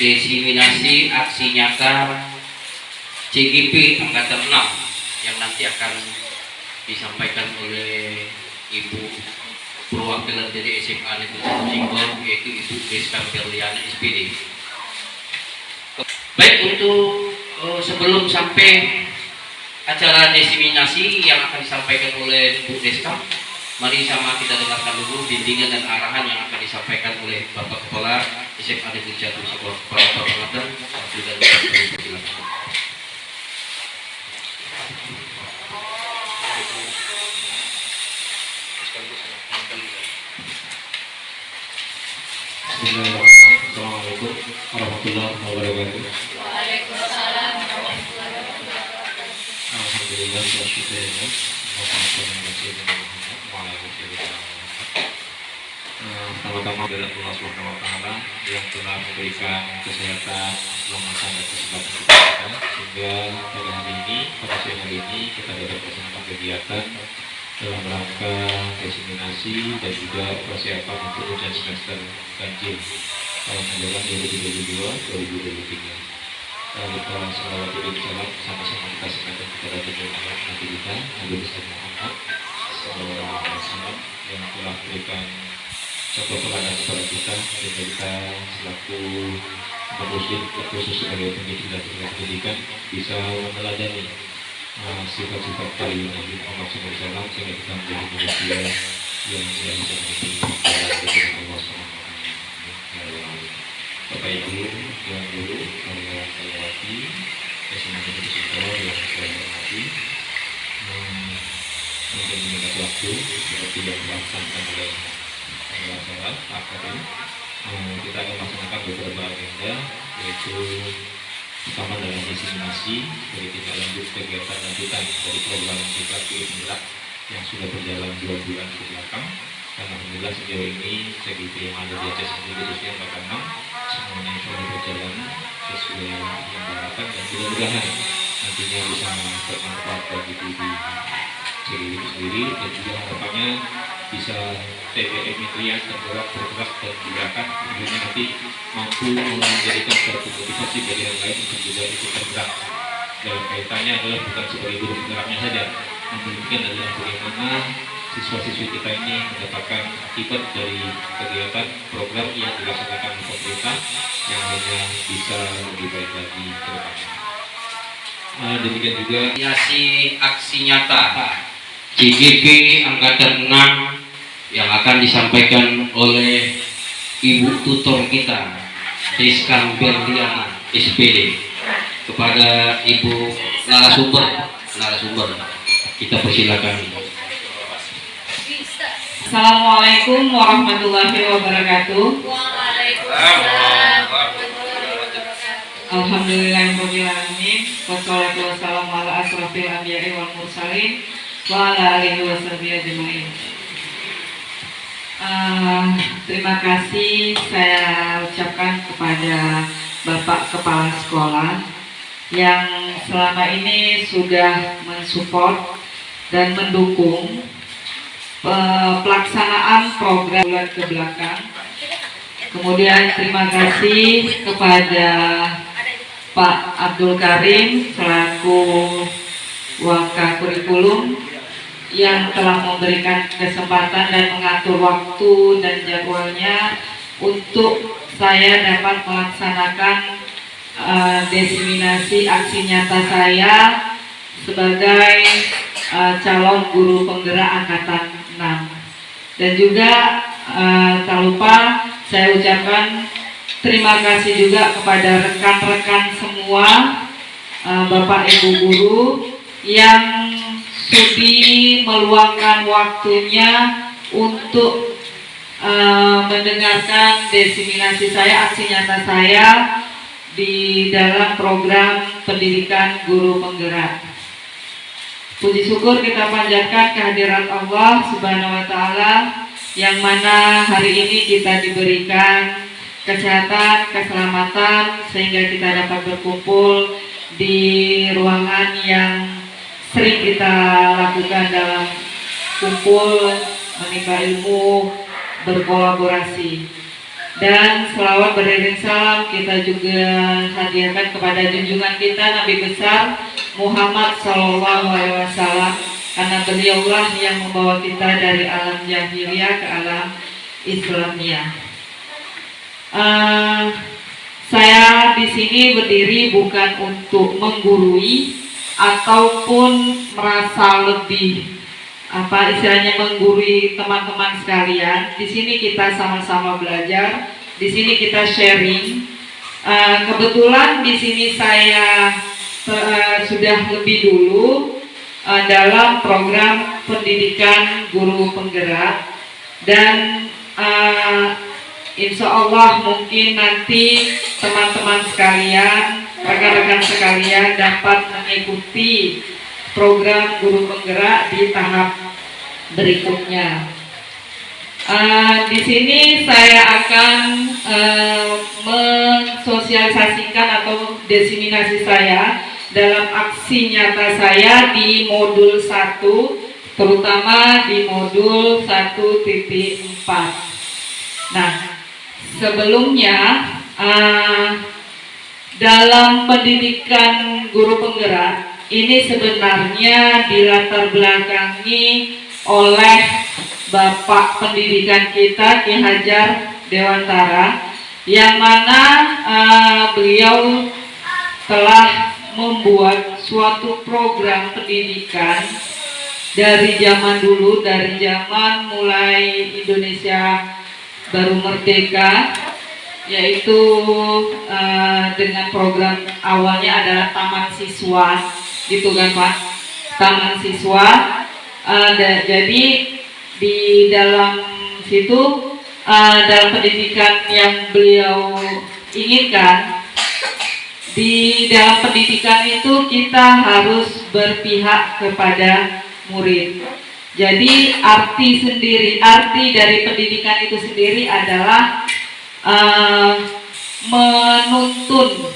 diseminasi aksi nyata CGP Angkatan 6 yang nanti akan disampaikan oleh Ibu perwakilan dari SMA Negeri 1 Singgor, yaitu Ibu Deska Berliana SPD. Baik, untuk sebelum sampai acara diseminasi yang akan disampaikan oleh Bu Deska, mari sama kita dengarkan dulu bimbingan dan arahan yang akan disampaikan oleh Bapak Kepala SMA Negeri 1 Singgor, Bapak Pengadaan. Sudah dipersilakan. Assalamualaikum warahmatullahi wabarakatuh. Waalaikumsalam warahmatullahi wabarakatuh. Alhamdulillah wassyukurillah. Pertama-tama dari Allah Subhanahu wa taala yang telah memberikan kesehatan, keselamatan dan kesempatan kita sehingga pada hari ini, pada siang hari ini kita dapat melaksanakan kegiatan dalam rangka diseminasi dan juga persiapan untuk ujian semester ganjil tahun ajaran 2022-2023. Lalu para salawat dan salam sama-sama kita sampaikan kepada Nabi Nabi kita Nabi besar Muhammad Sallallahu Alaihi Wasallam yang telah berikan contoh teladan kepada kita sehingga kita selaku muslim khusus sebagai pendidik dan pendidikan bisa meneladani sifat-sifat dari Nabi Muhammad SAW sehingga kita menjadi manusia yang bisa menjadi jalan dari Allah SWT. Bapak Ibu yang dulu saya lewati, SMA Negeri Singgor yang saya hormati, mungkin mengingat waktu seperti yang dilaksanakan oleh pengacara AKD, kita akan melaksanakan beberapa agenda, yaitu pertama dalam diseminasi dari tindak lanjut kegiatan lanjutan dari program kita penggerak yang sudah berjalan 2 bulan ke belakang. Dan alhamdulillah sejauh ini CGP yang ada di Aceh sendiri khususnya Angkatan 6 semuanya sudah berjalan sesuai yang diharapkan dan mudah-mudahan nantinya bisa bermanfaat bagi diri CGP sendiri dan juga harapannya bisa TBM Mitrian bergerak dan digerakkan tentunya nanti mampu menjadikan suatu motivasi bagi yang lain untuk juga ikut bergerak. Dalam kaitannya adalah bukan sebagai guru penggeraknya saja, namun mungkin adalah bagaimana siswa-siswi kita ini mendapatkan akibat dari kegiatan program yang dilaksanakan oleh pemerintah yang hanya bisa lebih baik lagi ke depannya. Demikian juga Aksi nyata CGP Angkatan 6 yang akan disampaikan oleh Ibu tutor kita Deska Berliana SPD kepada Ibu narasumber kita persilakan. Assalamualaikum warahmatullahi wabarakatuh. Waalaikumsalam warahmatullahi wabarakatuh. Alhamdulillahirabbil alamin. Wassalatu wassalamu ala asrofil anbiya'i wal mursalin wa ala alihi washabihi ajmain. Terima kasih saya ucapkan kepada Bapak Kepala Sekolah yang selama ini sudah mensupport dan mendukung pelaksanaan program bulan ke belakang. Kemudian terima kasih kepada Pak Abdul Karim selaku Wakakurikulum yang telah memberikan kesempatan dan mengatur waktu dan jadwalnya untuk saya dapat melaksanakan diseminasi aksi nyata saya sebagai calon guru penggerak Angkatan 6. Dan juga tak lupa saya ucapkan terima kasih juga kepada rekan-rekan semua, Bapak Ibu guru yang sudi meluangkan waktunya untuk mendengarkan diseminasi saya, aksi nyata saya di dalam program pendidikan guru penggerak. Puji syukur kita panjatkan kehadirat Allah Subhanahu wa taala yang mana hari ini kita diberikan kesehatan, keselamatan sehingga kita dapat berkumpul di ruangan yang sering kita lakukan dalam kumpul, menimba ilmu, berkolaborasi. Dan selawat beriring salam kita juga hadiahkan kepada junjungan kita Nabi besar Muhammad SAW, karena beliaulah yang membawa kita dari alam jahiliyah ke alam Islamiyah. Saya di sini berdiri bukan untuk menggurui ataupun merasa lebih istilahnya menggurui teman-teman sekalian. Di sini kita sama-sama belajar, di sini kita sharing. Kebetulan di sini saya sudah lebih dulu dalam program pendidikan guru penggerak, dan insya Allah mungkin nanti teman-teman sekalian, rekan-rekan sekalian dapat mengikuti program guru penggerak di tahap berikutnya. Di sini saya akan mensosialisasikan atau diseminasi saya dalam aksi nyata saya di modul 1, terutama di modul 1.4. Nah, sebelumnya dalam pendidikan guru penggerak ini sebenarnya dilatar belakangi oleh Bapak Pendidikan kita Ki Hajar Dewantara, yang mana beliau telah membuat suatu program pendidikan dari zaman dulu, dari zaman mulai Indonesia baru merdeka, yaitu dengan program awalnya adalah Taman Siswa, gitu kan Pak, Taman Siswa. Jadi di dalam situ dalam pendidikan yang beliau inginkan, di dalam pendidikan itu kita harus berpihak kepada murid. Jadi arti dari pendidikan itu sendiri adalah menuntun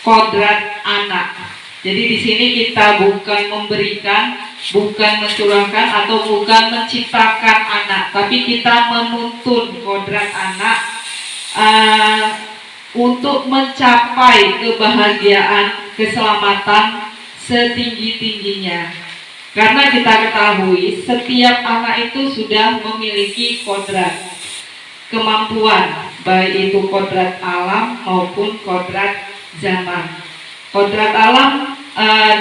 kodrat anak. Jadi di sini kita bukan memberikan, bukan mencurahkan, atau bukan menciptakan anak, tapi kita menuntun kodrat anak untuk mencapai kebahagiaan, keselamatan setinggi-tingginya. Karena kita ketahui setiap anak itu sudah memiliki kodrat, kemampuan, baik itu kodrat alam maupun kodrat zaman. Kodrat alam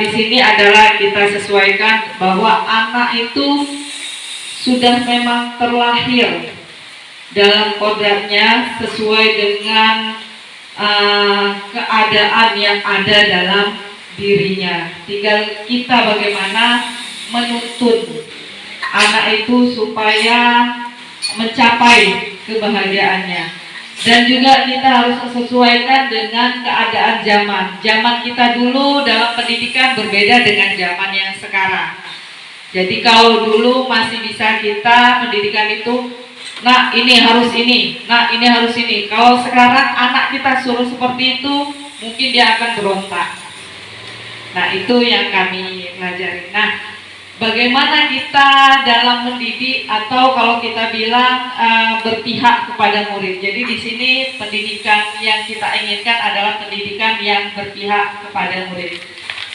di sini adalah kita sesuaikan bahwa anak itu sudah memang terlahir dalam kodratnya sesuai dengan keadaan yang ada dalam dirinya. Tinggal kita bagaimana menuntun anak itu supaya mencapai kebahagiaannya. Dan juga kita harus sesuaikan dengan keadaan zaman. Zaman kita dulu dalam pendidikan berbeda dengan zaman yang sekarang. Jadi kalau dulu masih bisa kita pendidikan itu, nah ini harus ini, nah ini harus ini. Kalau sekarang anak kita suruh seperti itu, mungkin dia akan berontak. Nah itu yang kami pelajari. Nah, bagaimana kita dalam mendidik, atau kalau kita bilang berpihak kepada murid. Jadi di sini pendidikan yang kita inginkan adalah pendidikan yang berpihak kepada murid.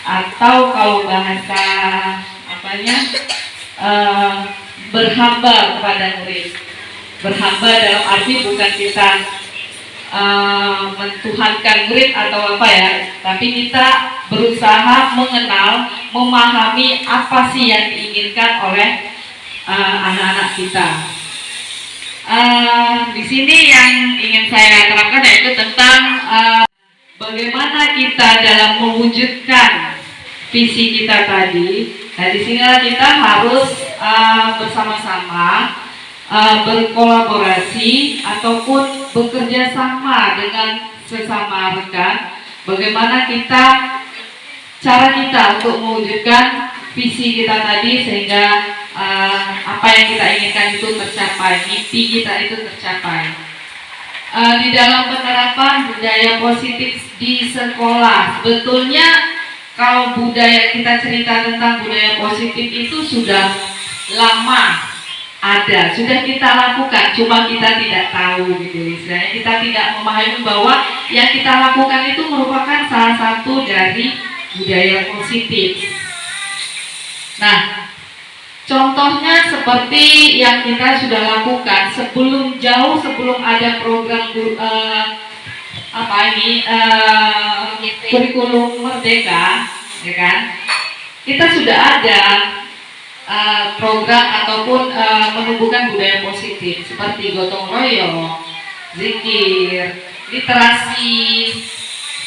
Atau kalau bahasa berhamba kepada murid. Berhamba dalam arti bukan kita mentuhankan murid atau tapi kita berusaha mengenal, memahami apa sih yang diinginkan oleh anak-anak kita. Di sini yang ingin saya terangkan yaitu tentang bagaimana kita dalam mewujudkan visi kita tadi. Nah, di sini kita harus bersama-sama berkolaborasi ataupun bekerja sama dengan sesama rekan. Bagaimana cara kita untuk mewujudkan visi kita tadi sehingga apa yang kita inginkan itu tercapai, mimpi kita itu tercapai. Di dalam penerapan budaya positif di sekolah, sebetulnya kalau budaya kita cerita tentang budaya positif itu sudah lama ada, sudah kita lakukan, cuma kita tidak tahu gitu istilahnya. Kita tidak memahami bahwa yang kita lakukan itu merupakan salah satu dari budaya positif. Nah, contohnya seperti yang kita sudah lakukan jauh sebelum ada program kurikulum merdeka, ya kan? Kita sudah ada program ataupun menumbuhkan budaya positif seperti gotong royong, zikir, literasi,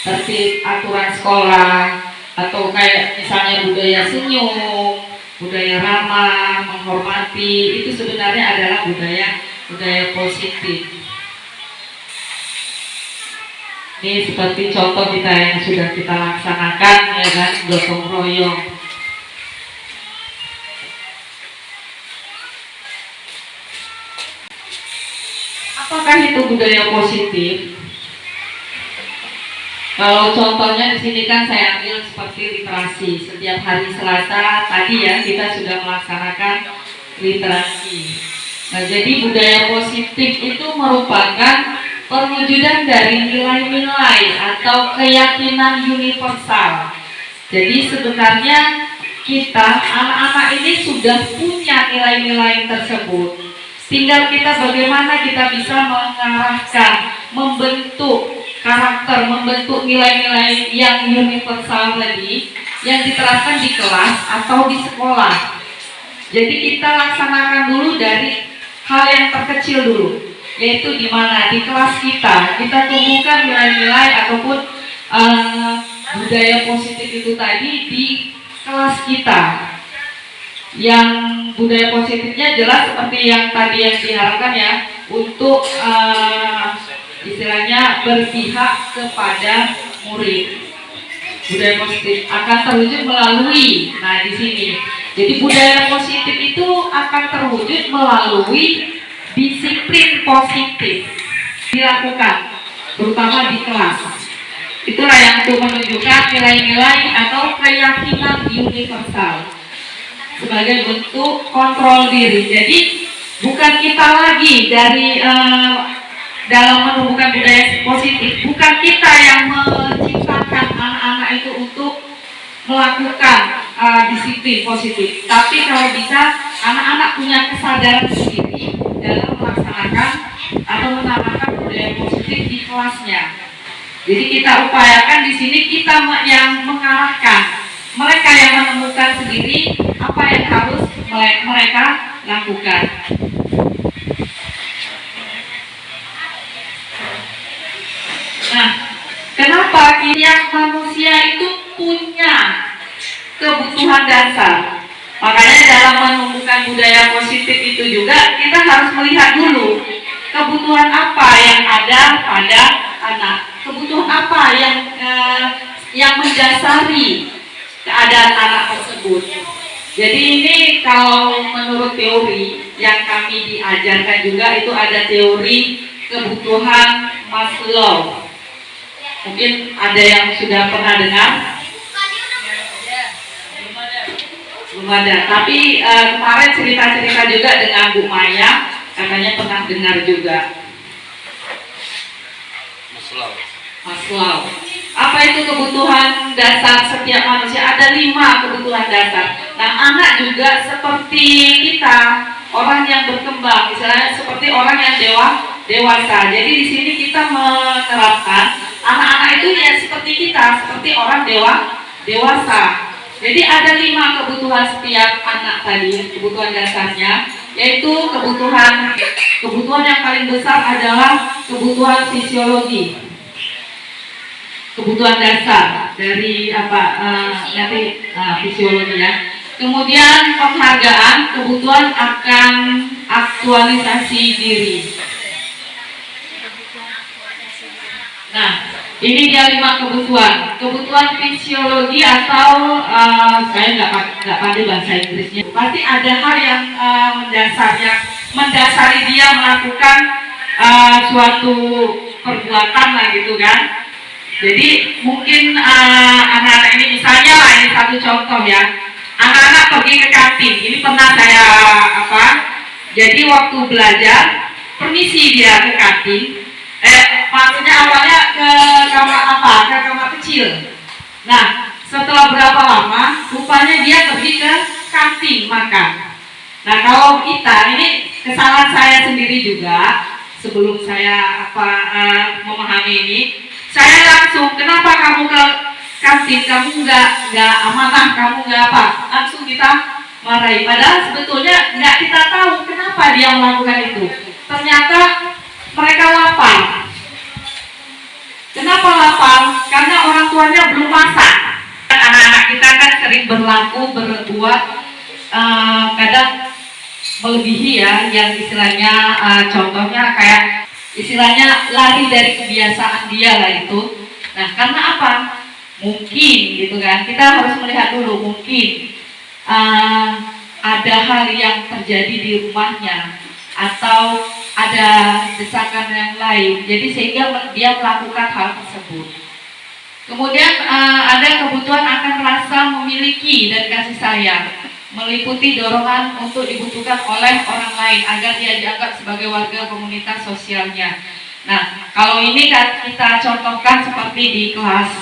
tertib aturan sekolah, atau kayak misalnya budaya senyum, budaya ramah, menghormati, itu sebenarnya adalah budaya positif. Ini seperti contoh kita yang sudah kita laksanakan, ya kan, gotong royong. Apakah itu budaya positif? Kalau contohnya di sini kan saya ambil seperti literasi. Setiap hari Selasa tadi ya kita sudah melaksanakan literasi. Nah, jadi budaya positif itu merupakan perwujudan dari nilai-nilai atau keyakinan universal. Jadi sebenarnya kita anak-anak ini sudah punya nilai-nilai tersebut. Tinggal kita bagaimana kita bisa mengarahkan, membentuk karakter, membentuk nilai-nilai yang universal tadi yang diterapkan di kelas atau di sekolah. Jadi kita laksanakan dulu dari hal yang terkecil dulu, yaitu di mana di kelas kita tumbuhkan nilai-nilai ataupun budaya positif itu tadi di kelas kita. Yang budaya positifnya jelas seperti yang tadi yang diharapkan ya, untuk istilahnya berpihak kepada murid. Budaya positif akan terwujud melalui, nah di sini. Jadi budaya positif itu akan terwujud melalui disiplin positif dilakukan, terutama di kelas. Itulah yang untuk menunjukkan nilai-nilai atau keyakinan universal sebagai bentuk kontrol diri. Jadi bukan kita lagi dari dalam menumbuhkan budaya positif, bukan kita yang menciptakan anak-anak itu untuk melakukan disiplin positif, tapi kalau bisa anak-anak punya kesadaran sendiri dalam melaksanakan atau menanamkan budaya positif di kelasnya. Jadi kita upayakan di sini kita yang mengarahkan, mereka yang menemukan sendiri apa yang harus mereka lakukan. Nah, kenapa yang manusia itu punya kebutuhan dasar? Makanya dalam menumbuhkan budaya positif itu juga kita harus melihat dulu kebutuhan apa yang ada pada anak, kebutuhan apa yang mendasari keadaan anak tersebut. Jadi ini kalau menurut teori yang kami diajarkan juga itu ada teori kebutuhan Maslow. Mungkin ada yang sudah pernah dengar? Belum ada. Tapi kemarin cerita-cerita juga dengan Bu Maya, katanya pernah dengar juga. Maslow. Apa itu kebutuhan dasar setiap manusia? Ada 5 kebutuhan dasar. Nah, anak juga seperti kita, orang yang berkembang, misalnya seperti orang yang dewasa. Jadi di sini kita menerapkan anak-anak itu ya seperti kita, seperti orang dewasa. Jadi ada 5 kebutuhan setiap anak tadi, kebutuhan dasarnya, yaitu kebutuhan yang paling besar adalah kebutuhan fisiologi. Kebutuhan dasar dari fisiologi ya. Kemudian penghargaan, kebutuhan akan aktualisasi diri. Nah, ini dia 5 kebutuhan. Kebutuhan fisiologi atau saya nggak pandai bahasa Inggrisnya. Pasti ada hal yang mendasari dia melakukan suatu perbuatan lah gitu kan. Jadi mungkin anak-anak ini misalnya lah, ini satu contoh ya. Anak-anak pergi ke kantin. Ini pernah saya Jadi waktu belajar, permisi dia ke kantin. Maksudnya awalnya ke kamar kecil. Nah, setelah berapa lama, rupanya dia pergi ke kantin makan. Nah, kalau kita ini kesalahan saya sendiri juga. Sebelum saya memahami ini, saya langsung, kenapa kamu ke kantin, kamu nggak amanah, kamu nggak apa, langsung kita marahi. Padahal sebetulnya nggak kita tahu kenapa dia melakukan itu. Ternyata mereka lapar. Kenapa lapar? Karena orang tuanya belum masak. Anak-anak kita kan sering berbuat kadang melebihi ya, yang istilahnya contohnya kayak istilahnya lari dari kebiasaan dia lah itu. Nah, karena apa? Mungkin gitu kan, kita harus melihat dulu, mungkin ada hal yang terjadi di rumahnya atau ada desakan yang lain, jadi sehingga dia melakukan hal tersebut. Kemudian ada kebutuhan akan rasa memiliki dan kasih sayang, meliputi dorongan untuk dibutuhkan oleh orang lain agar dia dianggap sebagai warga komunitas sosialnya. Nah, kalau ini kan kita contohkan seperti di kelas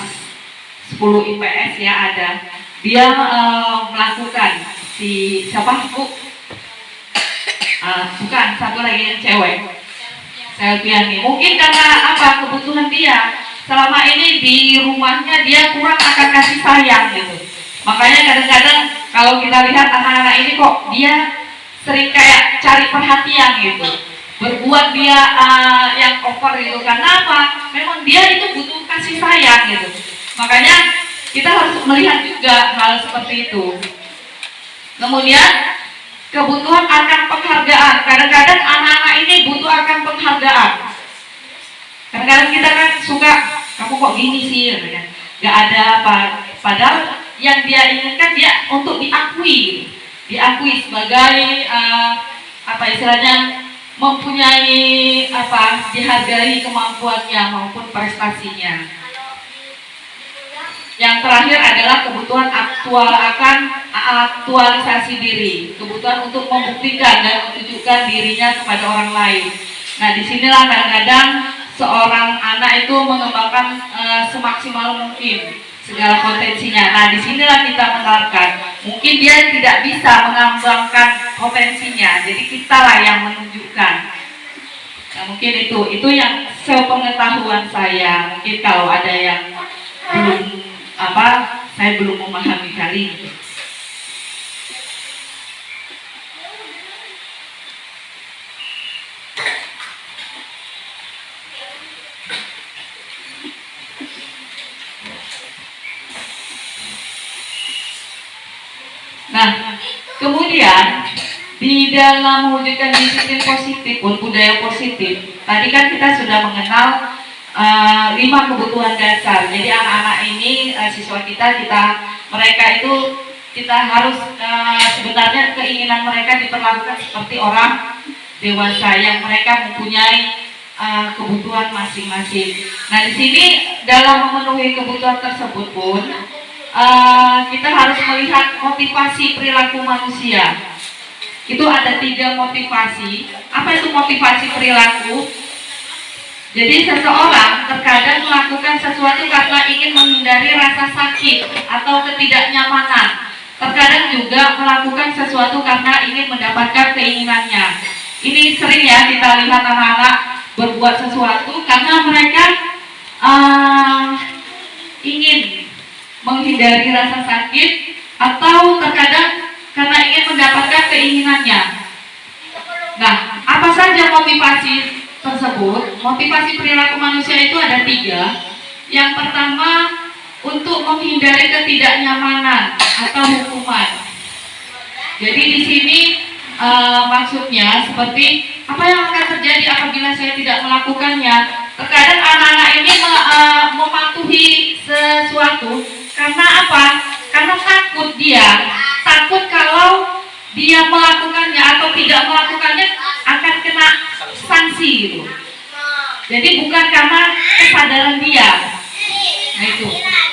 10 IPS ya, ada dia melakukan si siapa Bu? Bukan, satu lagi yang cewek, Selviani. Mungkin karena apa, kebutuhan dia selama ini di rumahnya dia kurang akan kasih sayang gitu. Makanya kadang-kadang kalau kita lihat anak-anak ini kok dia sering kayak cari perhatian gitu, berbuat dia yang over gitu. Karena apa? Memang dia itu butuh kasih sayang gitu. Makanya kita harus melihat juga hal seperti itu. Kemudian kebutuhan akan penghargaan. Kadang-kadang anak-anak ini butuh akan penghargaan. Kadang-kadang kita kan suka, kamu kok gini sih, kan? Gak ada apa. Padahal yang dia inginkan dia untuk diakui sebagai apa istilahnya, mempunyai dihargai kemampuannya maupun prestasinya. Yang terakhir adalah kebutuhan akan aktualisasi diri, kebutuhan untuk membuktikan dan menunjukkan dirinya kepada orang lain. Nah, disinilah kadang-kadang seorang anak itu mengembangkan semaksimal mungkin segala potensinya. Nah, disinilah kita menerapkan. Mungkin dia tidak bisa mengembangkan potensinya, jadi kitalah yang menunjukkan. Nah, mungkin itu yang sepengetahuan saya. Mungkin kalau ada yang belum saya belum memahami kali ini. Nah, kemudian di dalam mewujudkan disiplin positif pun budaya positif, tadi kan kita sudah mengenal 5 kebutuhan dasar. Jadi anak-anak ini siswa mereka itu kita harus sebenarnya keinginan mereka diperlakukan seperti orang dewasa yang mereka mempunyai kebutuhan masing-masing. Nah, di sini dalam memenuhi kebutuhan tersebut pun kita harus melihat motivasi perilaku manusia. Itu ada 3 motivasi. Apa itu motivasi perilaku? Jadi seseorang terkadang melakukan sesuatu karena ingin menghindari rasa sakit atau ketidaknyamanan. Terkadang juga melakukan sesuatu karena ingin mendapatkan keinginannya. Ini sering ya kita lihat anak-anak berbuat sesuatu karena mereka ingin menghindari rasa sakit atau terkadang karena ingin mendapatkan keinginannya. Nah, apa saja motivasi tersebut? Motivasi perilaku manusia itu ada 3. Yang pertama, untuk menghindari ketidaknyamanan atau hukuman. Jadi di sini maksudnya seperti apa yang akan terjadi apabila saya tidak melakukannya. Terkadang anak-anak ini mematuhi sesuatu karena apa? Karena takut kalau dia melakukannya atau tidak melakukannya akan kena sanksi gitu. Jadi bukan karena kesadaran dia. Nah itu.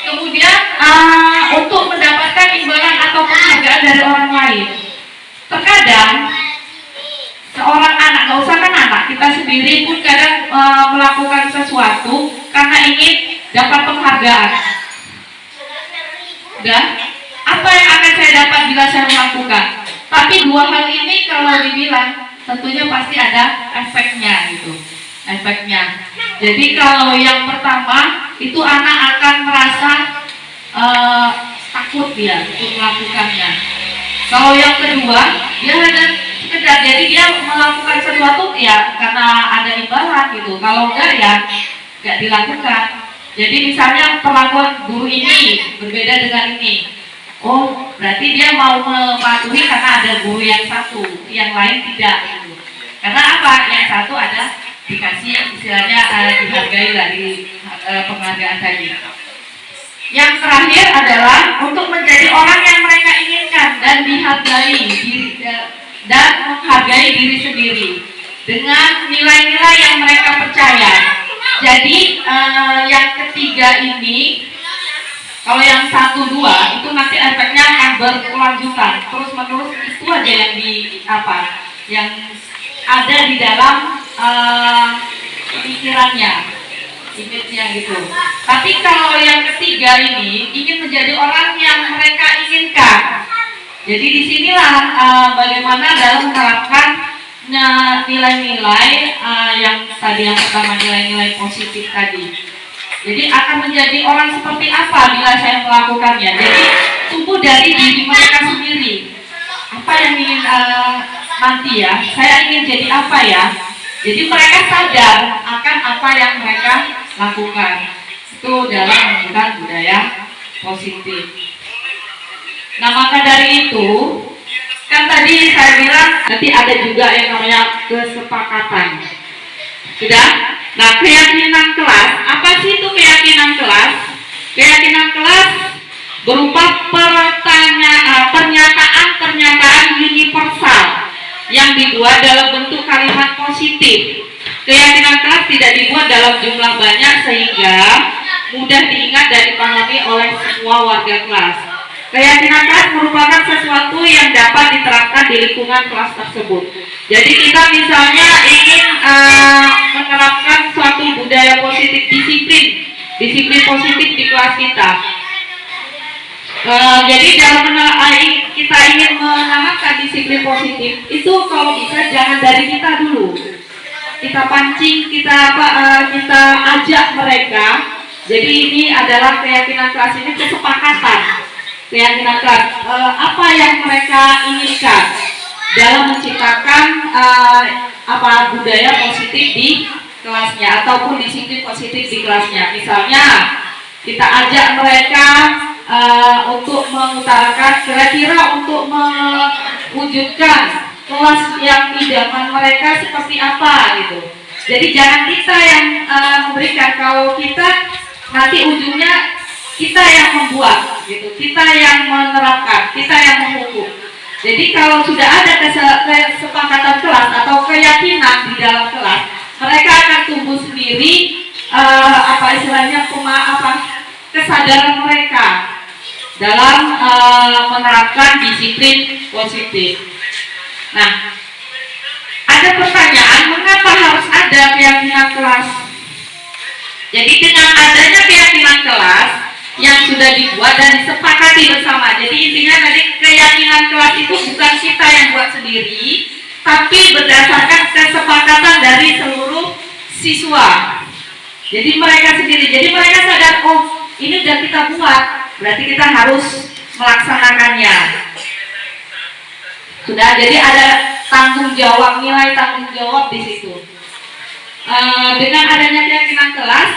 Kemudian untuk mendapatkan imbalan atau penghargaan dari orang lain. Terkadang seorang anak, nggak usah kan anak, kita sendiri pun kadang melakukan sesuatu karena ingin dapat penghargaan. Dan apa yang akan saya dapat bila saya melakukan? Tapi dua hal ini kalau dibilang tentunya pasti ada efeknya gitu, efeknya. Jadi kalau yang pertama itu anak akan merasa takut dia untuk melakukannya. Kalau yang kedua dia hanya sekedar, jadi dia melakukan sesuatu ya karena ada imbalan gitu. Kalau enggak ya enggak dilakukan. Jadi misalnya perlakuan guru ini berbeda dengan ini. Oh, berarti dia mau mematuhi karena ada guru yang satu, yang lain tidak gitu. Karena apa? Yang satu ada dikasih istilahnya dihargai dari penghargaan tadi. Yang terakhir adalah untuk menjadi orang yang mereka inginkan dan dihargai dan menghargai diri sendiri dengan nilai-nilai yang mereka percaya. Jadi yang ketiga ini, kalau yang 1, 2 itu nanti efeknya akan berkelanjutan terus menerus, itu aja yang yang ada di dalam pikirannya, image-nya gitu. Tapi kalau yang ketiga ini ingin menjadi orang yang mereka inginkan. Jadi disinilah bagaimana dalam menerapkan nilai-nilai yang tadi, yang pertama nilai-nilai positif tadi. Jadi akan menjadi orang seperti apa bila saya melakukannya. Jadi tumbuh dari diri mereka sendiri. Apa yang ingin nanti ya, saya ingin jadi apa ya. Jadi mereka sadar akan apa yang mereka lakukan. Itu dalam menggunakan budaya positif. Nah maka dari itu, kan tadi saya bilang nanti ada juga yang namanya kesepakatan. Sudah? Nah keyakinan kelas, apa sih itu keyakinan kelas? Keyakinan kelas berupa pernyataan universal yang dibuat dalam bentuk kalimat positif. Keyakinan kelas tidak dibuat dalam jumlah banyak sehingga mudah diingat dan dipahami oleh semua warga kelas. Keyakinan kelas merupakan sesuatu yang dapat diterapkan di lingkungan kelas tersebut. Jadi kita misalnya ingin menerapkan suatu budaya positif, disiplin positif di kelas kita. Jadi dalam kita ingin menanamkan disiplin positif itu kalau bisa jangan dari kita dulu. Kita pancing, kita ajak mereka. Jadi ini adalah keyakinan kelas ini kesepakatan. Keyakinan kelas apa yang mereka inginkan dalam menciptakan budaya positif di kelasnya ataupun disiplin positif di kelasnya. Misalnya kita ajak mereka untuk mengutarakan kira-kira untuk mewujudkan kelas yang idaman mereka seperti apa gitu. Jadi jangan kita yang memberikan, kalau kita nanti ujungnya kita yang membuat gitu, kita yang menerapkan, kita yang menghukum. Jadi kalau sudah ada kesepakatan kelas atau keyakinan di dalam kelas, mereka akan tumbuh sendiri kesadaran mereka dalam menerapkan disiplin positif. Nah, ada pertanyaan, mengapa harus ada keyakinan kelas? Jadi dengan adanya keyakinan kelas yang sudah dibuat dan disepakati bersama. Jadi intinya tadi keyakinan kelas itu bukan kita yang buat sendiri, tapi berdasarkan kesepakatan dari seluruh siswa. Jadi mereka sendiri. Jadi mereka sadar, oh ini sudah kita buat, berarti kita harus melaksanakannya. Sudah, jadi ada tanggung jawab, nilai tanggung jawab di situ. Dengan adanya keyakinan kelas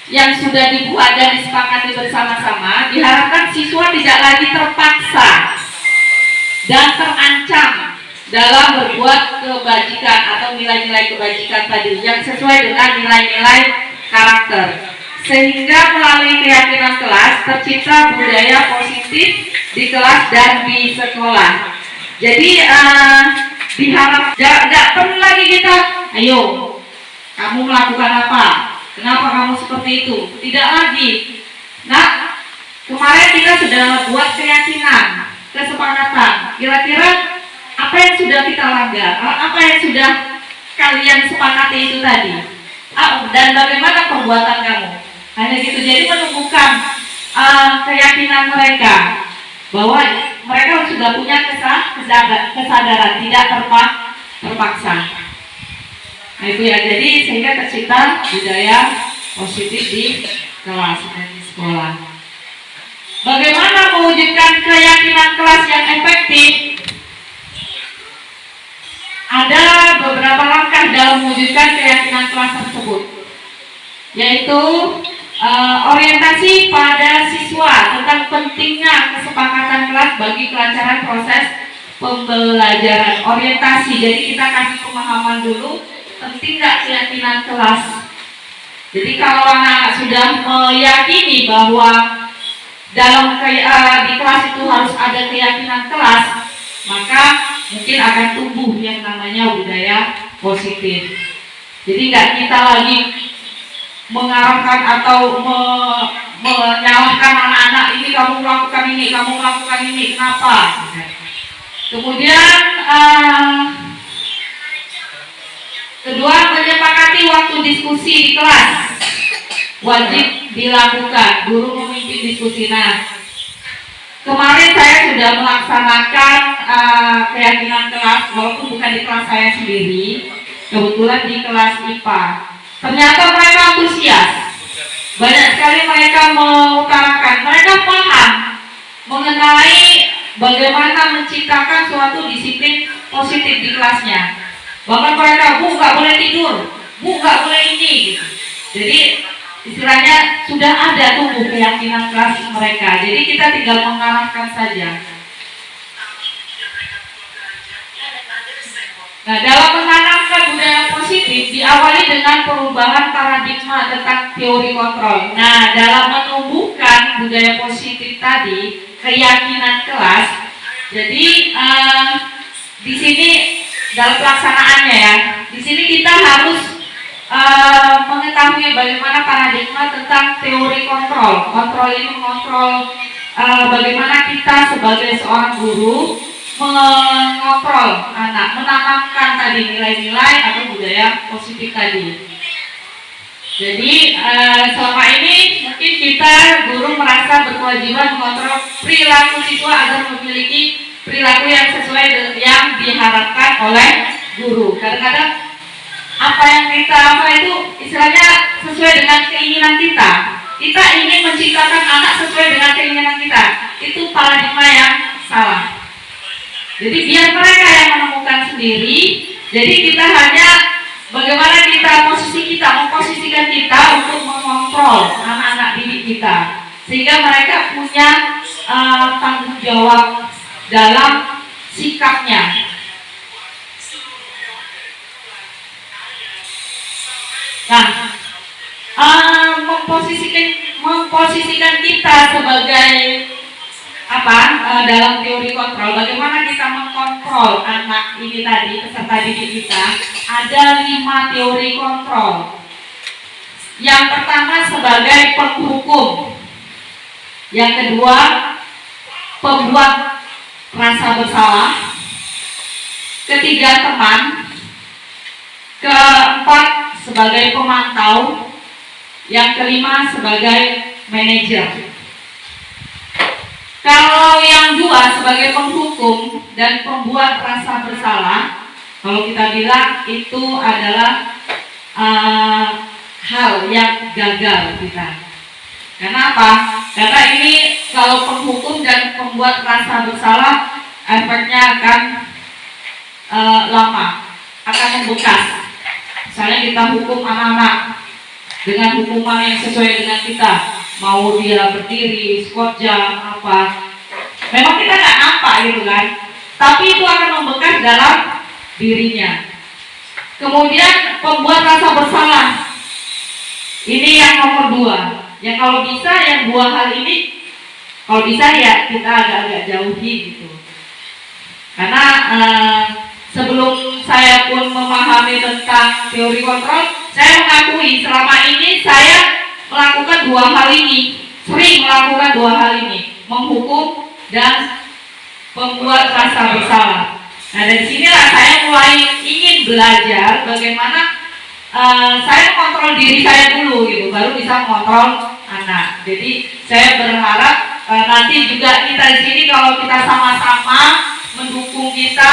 yang sudah dibuat dan disepakati bersama-sama, diharapkan siswa tidak lagi terpaksa dan terancam dalam berbuat kebajikan atau nilai-nilai kebajikan tadi yang sesuai dengan nilai-nilai karakter. Sehingga melalui keyakinan kelas tercipta budaya positif di kelas dan di sekolah. Jadi diharap tidak perlu lagi kita, ayo kamu melakukan apa? Kenapa kamu seperti itu? Tidak lagi. Nah, kemarin kita sudah buat keyakinan, kesepakatan. Kira-kira apa yang sudah kita langgar, apa yang sudah kalian sepakati itu tadi, dan bagaimana perbuatan kamu. Hanya gitu. Jadi menumbuhkan keyakinan mereka bahwa mereka sudah punya kesadaran, tidak terpaksa. Nah itu ya, jadi sehingga tercipta budaya positif di kelas dan di sekolah. Bagaimana mewujudkan keyakinan kelas yang efektif? Ada beberapa langkah dalam mewujudkan keyakinan kelas tersebut, yaitu orientasi pada siswa tentang pentingnya kesepakatan kelas bagi kelancaran proses pembelajaran. Orientasi, jadi kita kasih pemahaman dulu penting nggak keyakinan kelas. Jadi kalau anak sudah meyakini bahwa dalam di kelas itu harus ada keyakinan kelas, maka mungkin akan tumbuh yang namanya budaya positif. Jadi nggak kita lagi mengarahkan atau menyalahkan anak-anak, ini kamu melakukan ini, kamu melakukan ini, kenapa? Kemudian kedua, menyepakati waktu diskusi di kelas wajib dilakukan, guru memimpin diskusi. Nah, kemarin saya sudah melaksanakan keyakinan kelas, walaupun bukan di kelas saya sendiri, kebetulan di kelas IPA. Ternyata mereka antusias. Banyak sekali mereka mengutarakan, mereka paham mengenai bagaimana menciptakan suatu disiplin positif di kelasnya. Bahkan mereka, Bu nggak boleh tidur, Bu nggak boleh ini, gitu. Jadi istilahnya sudah ada tumbuh keyakinan kelas mereka. Jadi kita tinggal mengarahkan saja. Nah, dalam menanamkan budaya positif diawali dengan perubahan paradigma tentang teori kontrol. Nah, dalam menumbuhkan budaya positif tadi, keyakinan kelas. Jadi di sini dalam pelaksanaannya ya, di sini kita harus mengetahui bagaimana paradigma tentang teori kontrol. Kontrol ini mengontrol bagaimana kita sebagai seorang guru mengontrol anak, menanamkan tadi nilai-nilai atau budaya positif tadi. Jadi selama ini mungkin kita guru merasa berkewajiban mengontrol perilaku siswa agar memiliki perilaku yang sesuai dengan yang diharapkan oleh guru. Kadang-kadang apa yang kita itu istilahnya sesuai dengan keinginan kita. Kita ingin menciptakan anak sesuai dengan keinginan kita. Itu paradigma yang salah. Jadi biar mereka yang menemukan sendiri. Jadi kita hanya bagaimana kita memposisikan kita untuk mengontrol anak-anak didik kita, sehingga mereka punya tanggung jawab dalam sikapnya. Nah, memposisikan kita sebagai dalam teori kontrol, bagaimana kita mengkontrol anak ini tadi, peserta didik kita. Ada 5 teori kontrol. Yang pertama sebagai penghukum, yang kedua pembuat rasa bersalah, ketiga teman, keempat sebagai pemantau, yang kelima sebagai manajer. Kalau yang 2 sebagai penghukum dan pembuat rasa bersalah, kalau kita bilang itu adalah hal yang gagal kita. Kenapa? Karena ini kalau penghukum dan pembuat rasa bersalah, efeknya akan lama, akan membekas. Misalnya kita hukum anak-anak dengan hukuman yang sesuai dengan kita, mau dia berdiri, squat jam, apa. Memang kita nggak nampak gitu kan, tapi itu akan membekas dalam dirinya. Kemudian pembuat rasa bersalah, ini yang nomor 2. Yang kalau bisa yang 2 hal ini, kalau bisa ya kita agak-agak jauhi gitu. Karena sebelum saya pun memahami tentang teori kontrol, saya mengakui selama ini saya melakukan 2 hal ini, sering melakukan 2 hal ini, menghukum dan membuat rasa bersalah. Nah dari sinilah saya mulai ingin belajar bagaimana saya kontrol diri saya dulu gitu, baru bisa mengontrol anak. Jadi saya berharap nanti juga kita di sini kalau kita sama-sama mendukung kita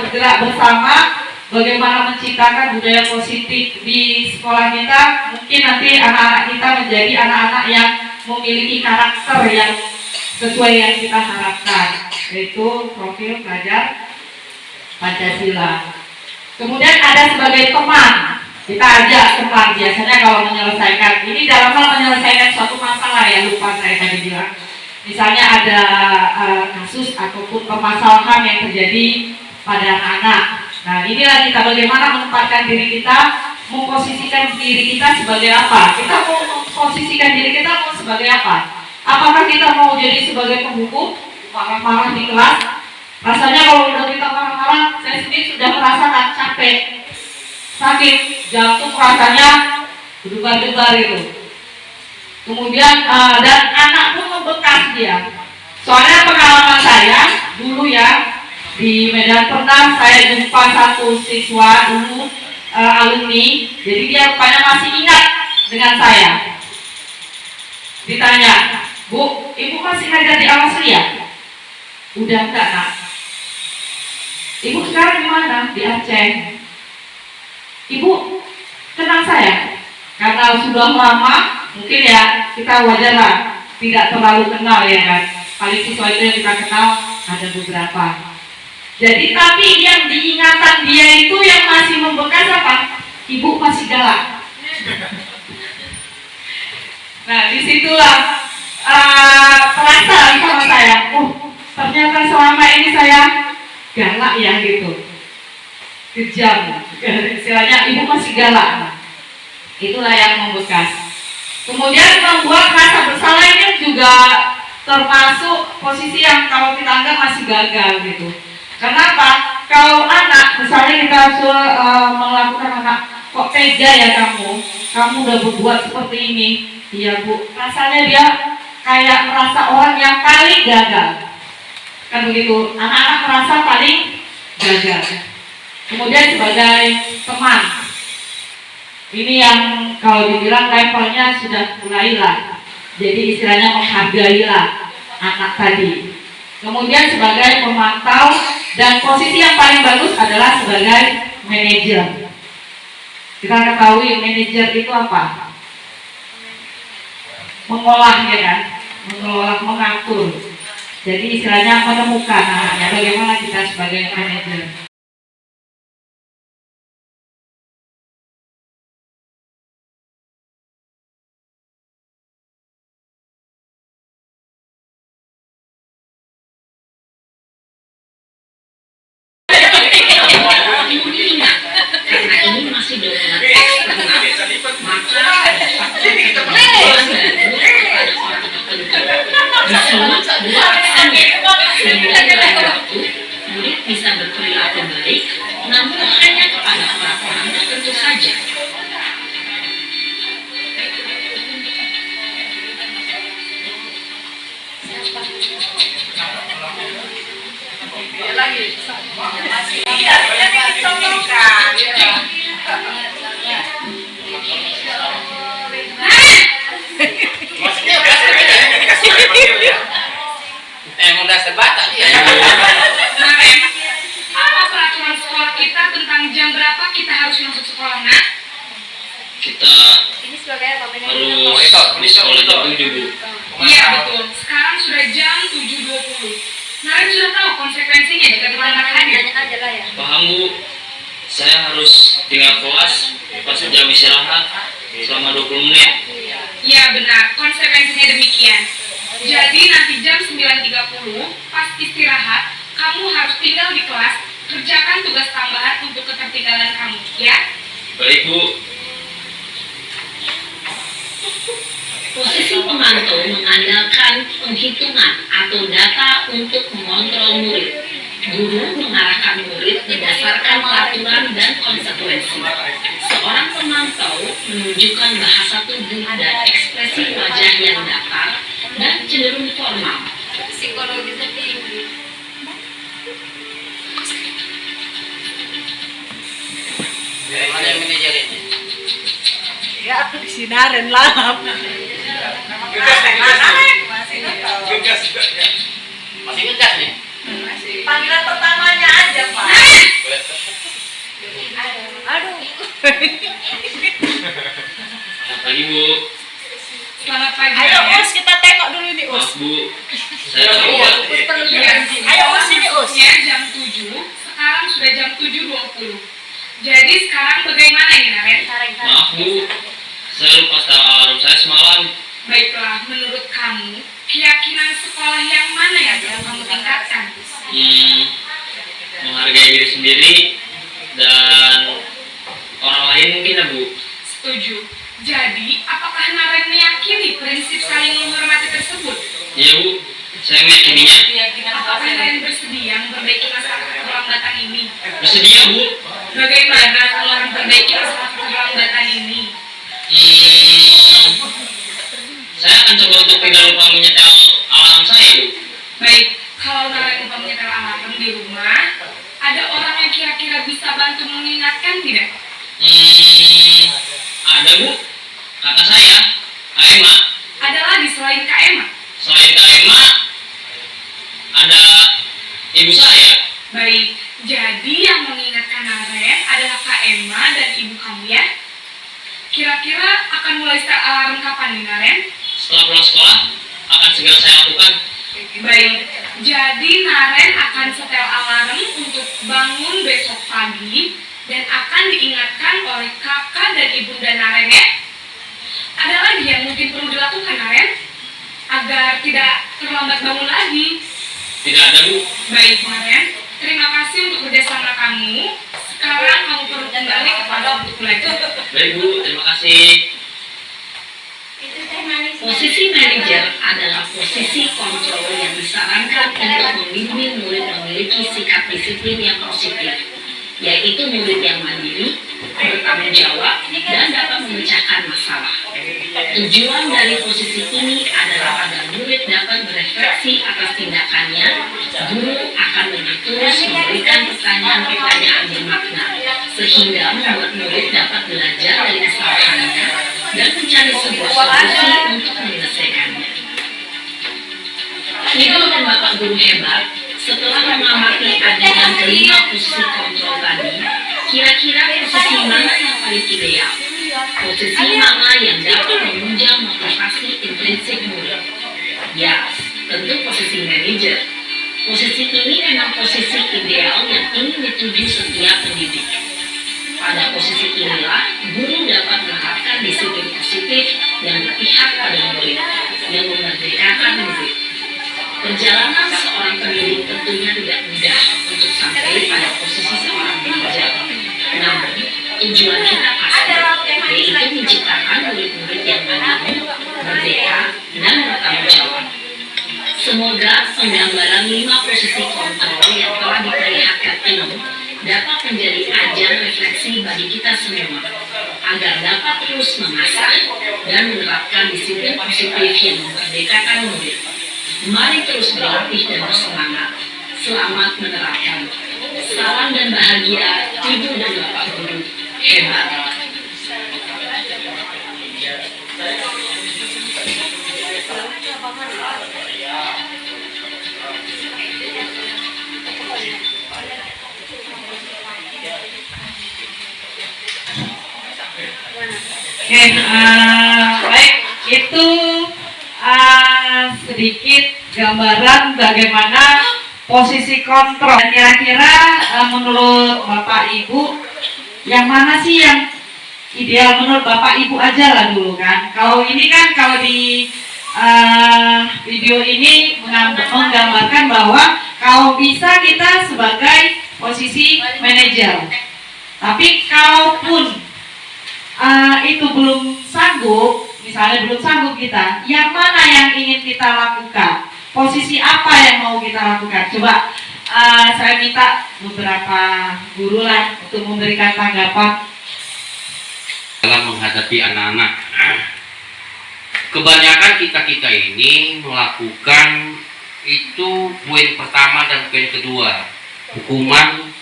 bergerak bersama bagaimana menciptakan budaya positif di sekolah kita, mungkin nanti anak-anak kita menjadi anak-anak yang memiliki karakter yang sesuai yang kita harapkan, yaitu profil pelajar Pancasila. Kemudian ada sebagai teman, kita ajak teman biasanya kalau menyelesaikan ini dalam hal menyelesaikan suatu masalah ya, lupa saya tadi bilang. Misalnya ada kasus ataupun permasalahan yang terjadi pada anak-anak. Nah inilah kita bagaimana menempatkan diri kita, memposisikan diri kita sebagai apa. Kita mau memposisikan diri kita mau sebagai apa. Apakah kita mau jadi sebagai penghukum, marah-marah di kelas. Rasanya kalau udah kita marah-marah, saya sendiri sudah merasakan capek, sakit, jantung rasanya berdebar-debar itu. Kemudian dan anak pun membekas dia. Soalnya pengalaman saya dulu ya di Medan pernah saya jumpa satu siswa dulu alumni, jadi dia rupanya masih ingat dengan saya. Ditanya, Bu, Ibu masih ngajar di Al-Asriyah? Udah enggak, Nak. Ibu sekarang di mana? Di Aceh. Ibu kenal saya? Karena sudah lama, mungkin ya kita wajar lah, tidak terlalu kenal ya kan. Paling siswa itu yang kita kenal ada beberapa. Jadi tapi yang diingatan dia itu yang masih membekas apa? Ibu masih galak. Nah disitulah terasa sama saya. Ternyata selama ini saya galak ya gitu, kejam. Istilahnya ibu masih galak. Itulah yang membekas. Kemudian membuat rasa bersalah ini juga termasuk posisi yang kalau kita anggap masih gagal gitu. Kenapa? Kalau anak, misalnya kita melakukan anak, kok tega ya kamu udah berbuat seperti ini. Iya Bu, rasanya dia kayak merasa orang yang paling gagal. Kan begitu, anak-anak merasa paling gagal. Kemudian sebagai teman, ini yang kalau dibilang levelnya sudah mulailah. Jadi istilahnya menghargailah anak tadi. Kemudian sebagai pemantau dan posisi yang paling bagus adalah sebagai manajer. Kita ketahui manajer itu apa? Mengolah ya kan, mengelola, mengatur. Jadi istilahnya menemukan anaknya. Bagaimana kita sebagai manajer? Karena ini masih dominan eksternal, maka murid bisa berperilaku baik, namun hanya kepada orang-orang tertentu saja. Emang dasar Batak dia. Nah, apa peraturan sekolah kita tentang jam berapa kita harus masuk sekolah, Nak? Kita Ini sebagai apa? monitor dulu. Iya, betul. Sekarang sudah jam 7.20. Nah, sudah tahu konsekuensinya jika kita nggak hadir. Banyak aja lah ya. Paham Bu, saya harus tinggal kelas pas jam istirahat selama 20 menit. Iya, benar. Konsekuensinya demikian. Jadi nanti jam 9.30 pas istirahat, kamu harus tinggal di kelas, kerjakan tugas tambahan untuk ketertinggalan kamu, ya? Baik Bu. Posisi pemantau mengandalkan penghitungan atau data untuk mengontrol murid. Guru mengarahkan murid berdasarkan peraturan dan konsekuensi. Seorang pemantau menunjukkan bahasa tubuh dan ekspresi wajah yang datar dan cenderung formal. Psikologisnya tinggi. saya aku sinaren lah. Masih ngegas nih. Panggilan pertamanya aja, Pak. Aduh. Selamat pagi Bu. Selamat pagi. Ayo ya. Us, kita tengok dulu nih Us. Maaf Bu, saya terlambat. Ayo Us ini Us. Ya, jam 7, sekarang sudah jam 7.20. Jadi sekarang bagaimana ini, Naren? Maaf Bu, saya lupa setel alarm saya semalam. Baiklah, menurut kamu, keyakinan sekolah yang mana yang perlu kamu tingkatkan? Menghargai diri sendiri dan orang lain mungkin ya Bu. Setuju. Jadi, apakah Naren meyakini prinsip saling menghormati tersebut? Iya Bu, saya meyakininya. Apakah Naren bersedia memperbaiki masalah keterlambatan ini? Bersedia Bu. Bagaimana kalau memperbaiki masalah keterlambatan ini? Saya akan coba untuk tidak lupa menyetel alarm saya Bu. Baik, kalau Naren lupa menyetel alarm di rumah, ada orang yang kira-kira bisa bantu mengingatkan tidak? Ada Bu, kakak saya, Kak Emma. Ada lagi selain Kak Emma? Selain Kak Emma, ada ibu saya. Baik, jadi yang mengingatkan Naren adalah Kak Emma dan ibu kamu ya? Kira-kira akan mulai start alarm kapan nih Naren? Setelah pulang sekolah, akan segera saya lakukan. Baik, jadi Naren akan setel alarm untuk bangun besok pagi dan akan diingatkan oleh kakak dan ibunda Naren ya? Ada lagi yang mungkin perlu dilakukan Naren? Agar tidak terlambat bangun lagi. Tidak ada Bu. Baik Naren, terima kasih untuk kerjasama kamu. Sekarang kamu perlu kembali kepada buku belajar. Baik Bu, terima kasih. Posisi manajer adalah posisi kontrol yang disarankan untuk membimbing murid memiliki sikap disiplin yang positif, yaitu murid yang mandiri, bertanggung jawab, dan dapat memecahkan masalah. Tujuan dari posisi ini adalah agar murid dapat berefleksi atas tindakannya. Guru akan lebih terus memberikan pertanyaan-pertanyaan bermakna, sehingga membuat murid dapat belajar dari kesalahannya dan mencari sebuah solusi untuk menyelesaikannya. Ibu dan Bapak Guru hebat, setelah mengamati adegan kelima posisi kontrol tadi, kira-kira posisi mana yang paling ideal? Posisi mana yang dapat menunjang motivasi intrinsik murid? Ya, tentu posisi manajer. Posisi ini memang posisi ideal yang ingin dituju setiap pendidik. Pada posisi inilah, guru dapat menerapkan disiplin positif yang berpihak pada murid, yang memerdekakan murid. Perjalanan seorang pendidik tentunya tidak mudah untuk sampai pada posisi seorang manajer. Namun, tujuan kita pasti, yaitu menciptakan murid-murid yang mandiri, merdeka, dan bertanggung jawab. Semoga penggambaran 5 posisi kontrol yang telah diperlihatkan ini dapat menjadi ajang refleksi bagi kita semua, agar dapat terus mengasah dan menerapkan disiplin positif yang memerdekakan murid. Mari terus berlatih dan bersemangat. Selamat menerapkan. Salam dan bahagia, Ibu dan Bapak Guru. Hebat. Oke, baik, itu sedikit gambaran bagaimana posisi kontrol. Dan kira-kira menurut Bapak Ibu, yang mana sih yang ideal menurut Bapak Ibu aja lah dulu kan? Kalau ini kan kalau di video ini menggambarkan bahwa kalau bisa kita sebagai posisi manajer. Tapi kalaupun itu belum sanggup, misalnya belum sanggup kita, yang mana yang ingin kita lakukan? Posisi apa yang mau kita lakukan? Coba saya minta beberapa guru lah untuk memberikan tanggapan dalam menghadapi anak-anak. Kebanyakan kita ini melakukan itu poin pertama dan poin kedua, hukuman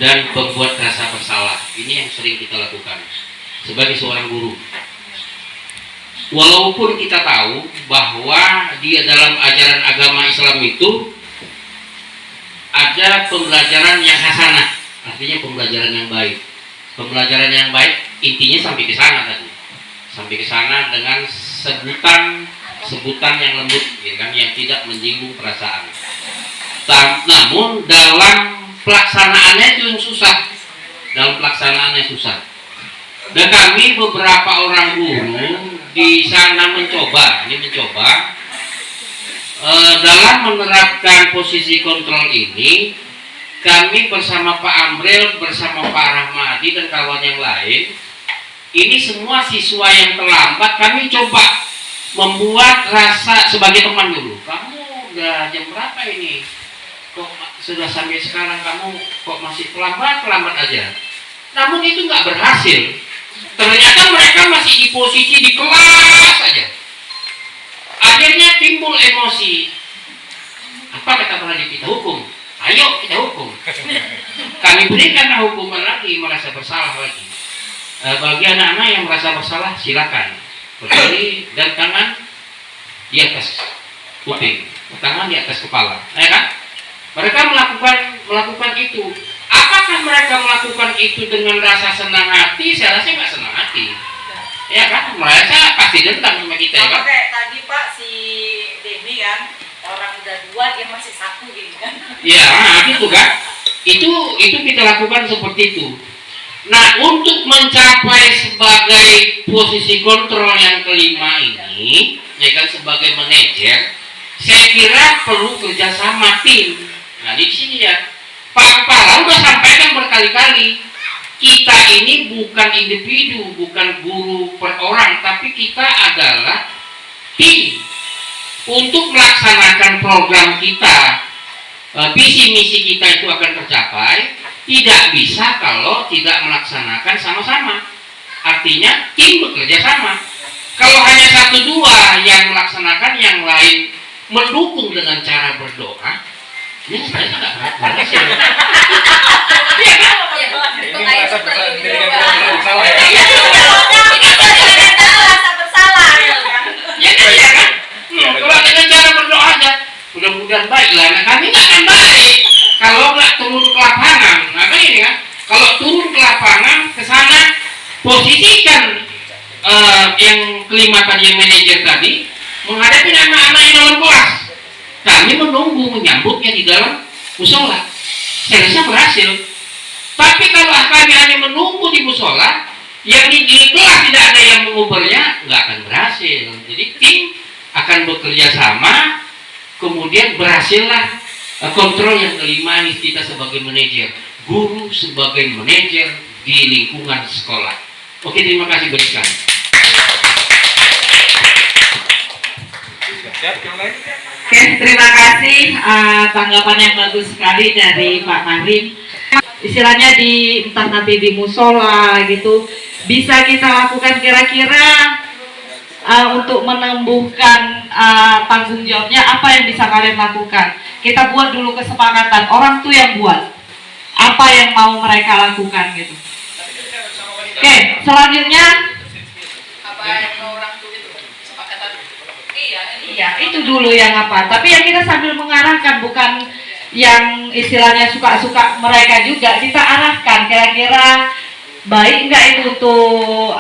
dan berbuat rasa bersalah. Ini yang sering kita lakukan sebagai seorang guru. Walaupun kita tahu bahwa di dalam ajaran agama Islam itu ada pembelajaran yang hasanah, artinya pembelajaran yang baik. Pembelajaran yang baik intinya sampai ke sana tadi, sampai ke sana dengan sebutan yang lembut, ya kan, yang tidak menyinggung perasaan. Namun dalam pelaksanaannya itu yang susah, dalam pelaksanaannya susah. Dan kami beberapa orang guru di sana mencoba dalam menerapkan posisi kontrol ini. Kami bersama Pak Amril, bersama Pak Rahmadi dan kawan yang lain, ini semua siswa yang terlambat kami coba membuat rasa sebagai teman dulu. Kamu udah jam berapa ini? Kok sudah sampai sekarang kamu kok masih terlambat aja? Namun itu nggak berhasil. Ternyata mereka masih di posisi di kelas saja. Akhirnya timbul emosi. Apa kata Prajurit kita? Hukum. Ayo kita hukum. Kami berikan hukuman lagi, merasa bersalah lagi. Bagi anak-anak yang merasa bersalah silakan berdiri dan tangan di atas kuping, tangan di atas kepala, ya kan? Mereka melakukan itu. Apakah mereka melakukan itu dengan rasa senang hati? Saya rasa nggak senang hati. Ya kan? Mereka pasti dendam sama kita, ya kan? Kayak tadi Pak si Demi kan, orang udah dua dia masih satu gitu kan. Ya, itu kan. Itu kita lakukan seperti itu. Nah, untuk mencapai sebagai posisi kontrol yang kelima ini, ya kan, sebagai manajer, saya kira perlu kerjasama tim. Nah, di sini ya, Pak Kepala udah sampaikan berkali-kali, kita ini bukan individu, bukan guru per orang, tapi kita adalah tim untuk melaksanakan program kita. Visi misi kita itu akan tercapai, tidak bisa kalau tidak melaksanakan sama-sama. Artinya tim bekerja sama. Kalau hanya satu dua yang melaksanakan, yang lain mendukung dengan cara berdoa, ini saya tidak berhasil. Iya kan? Ini merasa dirikan bersalah ya. Rasa bersalah ya kan. Ya kan? Kalau dengan cara berdoa aja, mudah-mudahan baiklah. Nah, kami nggak akan baik kalau nggak turun ke lapangan. Nah, kan ini kan, kalau turun ke lapangan, ke sana, posisikan yang kelima tadi, yang manajer tadi, menghadapi anak-anak yang dalam kelas. Kami menunggu menyambutnya di dalam musola. Saya rasa berhasil. Tapi kalau kami hanya menunggu di musola, yang di kelas tidak ada yang mengubernya, nggak akan berhasil. Jadi tim akan bekerja sama, kemudian berhasillah kontrol yang kelima ini kita sebagai manajer, guru sebagai manajer di lingkungan sekolah. Oke, terima kasih berikan. Oke, terima kasih tanggapan yang bagus sekali dari Pak Karim. Istilahnya entah nanti di musola gitu, bisa kita lakukan kira-kira untuk menumbuhkan tanggung jawabnya, apa yang bisa kalian lakukan? Kita buat dulu kesepakatan, orang tuh yang buat apa yang mau mereka lakukan gitu. Oke, selanjutnya Apa yang mau orang tuh itu kesepakatan. iya itu dulu yang apa. Tapi yang kita sambil mengarahkan, bukan yang istilahnya suka-suka mereka juga, kita arahkan kira-kira baik nggak itu untuk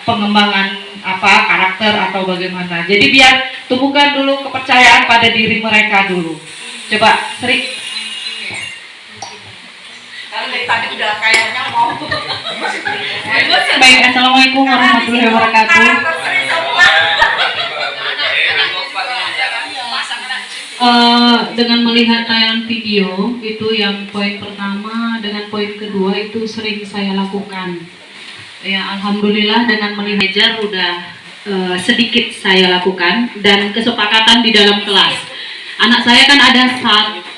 pengembangan karakter atau bagaimana. Jadi biar tumbuhkan dulu kepercayaan pada diri mereka dulu. Coba Sri. Kalau dari tadi udah kayaknya mau. Baik, assalamualaikum warahmatullahi wabarakatuh. Dengan melihat tayangan video itu, yang poin pertama dengan poin kedua itu sering saya lakukan. Ya, alhamdulillah dengan melihat udah sedikit saya lakukan, dan kesepakatan di dalam kelas. Anak saya kan ada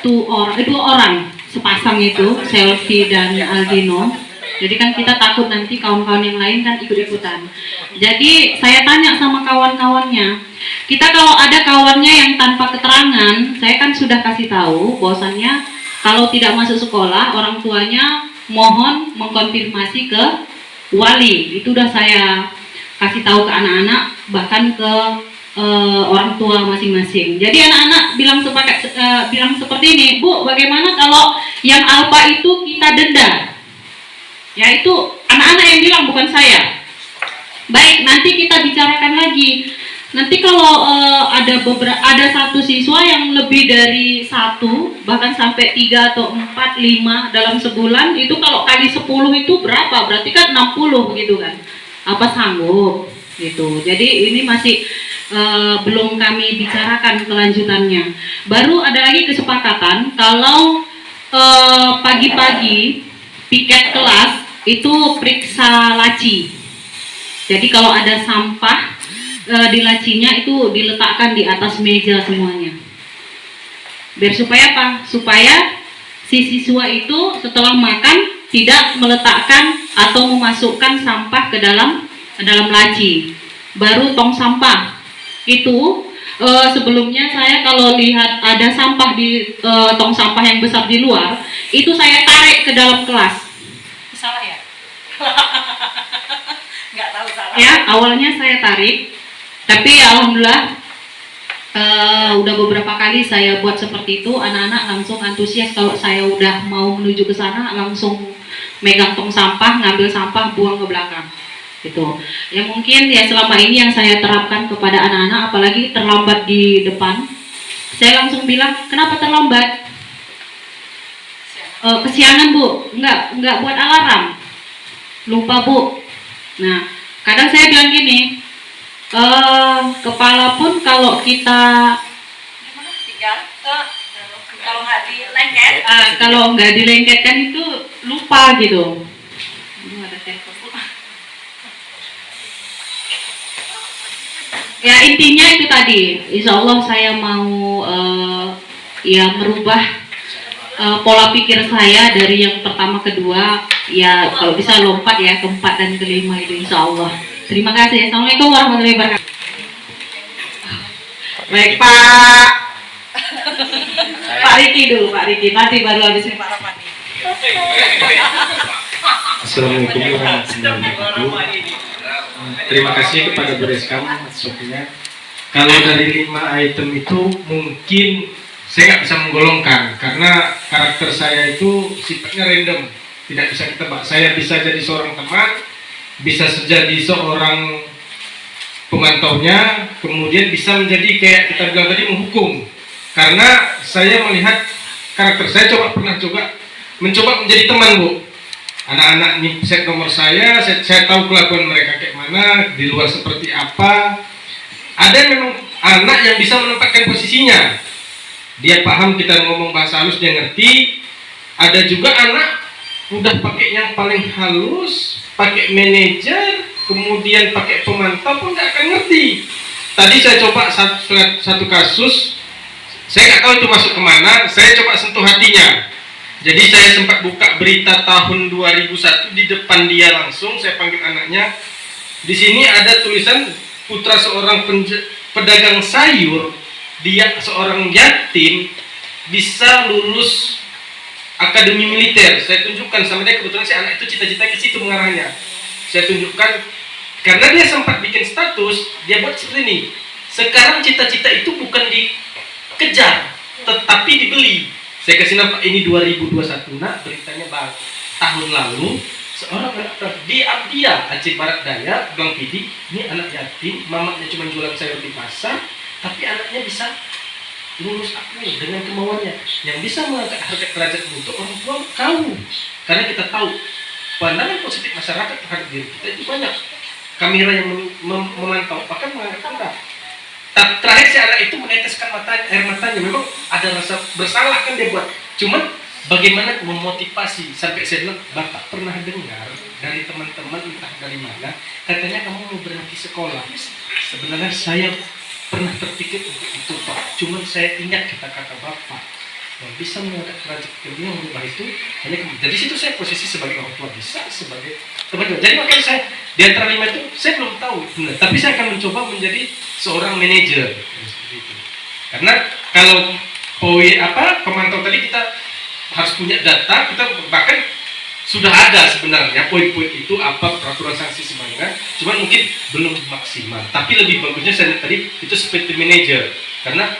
dua orang sepasang itu, Selfie dan Aldino. Jadi kan kita takut nanti kawan-kawan yang lain kan ikut-ikutan. Jadi saya tanya sama kawan-kawannya, kita kalau ada kawannya yang tanpa keterangan, saya kan sudah kasih tahu bahwasannya kalau tidak masuk sekolah, orang tuanya mohon mengkonfirmasi ke wali. Itu udah saya kasih tahu ke anak-anak, bahkan ke orang tua masing-masing. Jadi anak-anak bilang seperti ini, Bu, bagaimana kalau yang alpa itu kita denda? Ya, itu anak-anak yang bilang, bukan saya. Baik, nanti kita bicarakan lagi. Nanti kalau ada satu siswa yang lebih dari 1, bahkan sampai 3 atau 4, 5 dalam sebulan, itu kalau kali 10 itu berapa? Berarti kan 60 begitu kan? Apa sanggup? Gitu. Jadi ini masih belum kami bicarakan kelanjutannya. Baru ada lagi kesepakatan kalau pagi-pagi piket kelas itu periksa laci. Jadi kalau ada sampah di lacinya itu diletakkan di atas meja semuanya. Biar supaya apa? Supaya si siswa itu setelah makan tidak meletakkan atau memasukkan sampah ke dalam laci. Baru tong sampah itu sebelumnya saya kalau lihat ada sampah di tong sampah yang besar di luar, itu saya tarik ke dalam kelas. Salah ya? Nggak tahu salah. Ya, awalnya saya tarik, tapi alhamdulillah udah beberapa kali saya buat seperti itu, anak-anak langsung antusias kalau saya udah mau menuju ke sana, langsung megang tong sampah, ngambil sampah, buang ke belakang. Gitu. Ya mungkin ya selama ini yang saya terapkan kepada anak-anak, apalagi terlambat di depan, saya langsung bilang, kenapa terlambat? Kesiangan Bu, enggak buat alarm, lupa Bu. Nah, kadang saya bilang gini, kepala pun kalau kita Tinggal kalau nggak dilengket. kalau nggak dilengketkan itu lupa gitu. Aduh, ada telepon Bu. Ya intinya itu tadi, insya Allah saya mau ya merubah pola pikir saya dari yang pertama kedua, ya kalau bisa lompat ya keempat dan kelima itu insya Allah. Terima kasih. Assalamualaikum warahmatullahi wabarakatuh. Baik Pak. Pak Riki dulu, Pak Riki. Nanti baru habis ini Pak Ramadi. Assalamualaikum warahmatullahi wabarakatuh. Terima kasih kepada Bu Deskam atas waktunya. Kalau dari 5 item itu mungkin saya nggak bisa menggolongkan karena karakter saya itu sifatnya random, tidak bisa ditebak. Saya bisa jadi seorang teman, bisa jadi seorang pemantaunya, kemudian bisa menjadi kayak kita bilang tadi menghukum. Karena saya melihat karakter saya pernah mencoba menjadi teman Bu. Anak-anak ini set nomor saya tahu kelakuan mereka kayak mana, di luar seperti apa. Ada memang anak yang bisa menempatkan posisinya. Dia paham kita ngomong bahasa halus, dia ngerti. Ada juga anak udah pakai yang paling halus, pakai manajer, kemudian pakai pemantau pun nggak akan ngerti. Tadi saya coba satu kasus, saya nggak tahu itu masuk kemana, saya coba sentuh hatinya. Jadi saya sempat buka berita tahun 2001 di depan dia langsung, saya panggil anaknya. Di sini ada tulisan putra seorang pedagang sayur, dia seorang yatim bisa lulus akademi militer. Saya tunjukkan sama dia, kebetulan si anak itu cita-cita ke situ mengarahnya. Saya tunjukkan karena dia sempat bikin status, dia buat seperti ini. Sekarang cita-cita itu bukan dikejar, tetapi dibeli. Saya kasih nama ini 2021, nak beritanya bang. Tahun lalu seorang anak di Abdia, Aceh Barat Daya, Bang Pidi, ini anak yatim, mamanya cuma jualan sayur di pasar, tapi anaknya bisa lulus akmil dengan kemauannya. Yang bisa mengangkat harga derajat untuk orang tua kau, karena kita tahu pandangan positif masyarakat terhadap diri kita itu banyak. Kamera yang memantau bahkan mengangkat rendah. Terakhir si anak itu meneteskan air matanya, memang ada rasa bersalah kan dia buat. Cuman bagaimana memotivasi, sampai saya bilang, Bapak pernah dengar dari teman-teman entah dari mana, katanya kamu mau berhenti sekolah. Sebenarnya saya pernah terpikir untuk itu Pak, cuman saya ingat kata-kata Bapak yang bisa mengangkat derajat kedua merubah itu hanya kamu. Jadi situ saya posisi sebagai orang tua, bisa sebagai teman-teman. Jadi makanya saya di antara 5 itu saya belum tahu benar, tapi saya akan mencoba menjadi seorang manajer seperti itu. Karena kalau pemantau tadi kita harus punya data, kita bahkan sudah ada sebenarnya poin-poin itu apa peraturan sanksi sebagainya, cuman mungkin belum maksimal. Tapi lebih bagusnya saya lihat tadi itu seperti manajer karena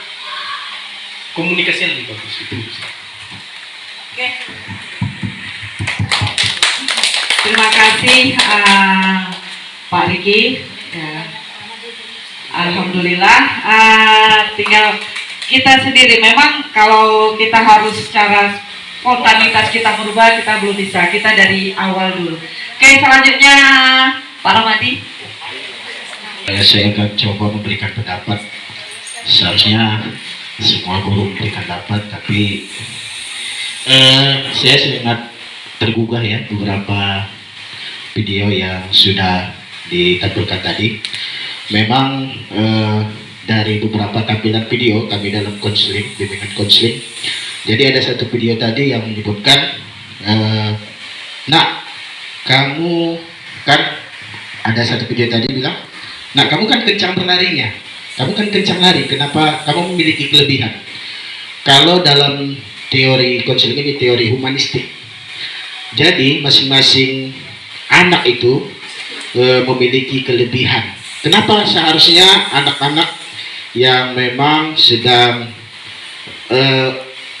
komunikasinya lebih bagus itu. Oke. Terima kasih Pak Riki. Ya. Alhamdulillah. Tinggal kita sendiri. Memang kalau kita harus secara spontanitas kita merubah, kita belum bisa. Kita dari awal dulu. Oke, selanjutnya Pak Ramadi. Saya akan coba memberikan pendapat. Seharusnya semua guru memberikan pendapat, tapi saya sangat tergugah ya beberapa video yang sudah ditampilkan tadi. Memang dari beberapa tampilan video kami dalam konseling, bimbingan konseling, jadi ada satu video tadi yang menyebutkan nak, kamu kan, ada satu video tadi bilang, nak, kamu kan kencang berlarinya, kamu kan kencang lari, kenapa kamu memiliki kelebihan? Kalau dalam teori konseling ini teori humanistik, jadi masing-masing anak itu memiliki kelebihan. Kenapa seharusnya anak-anak yang memang sedang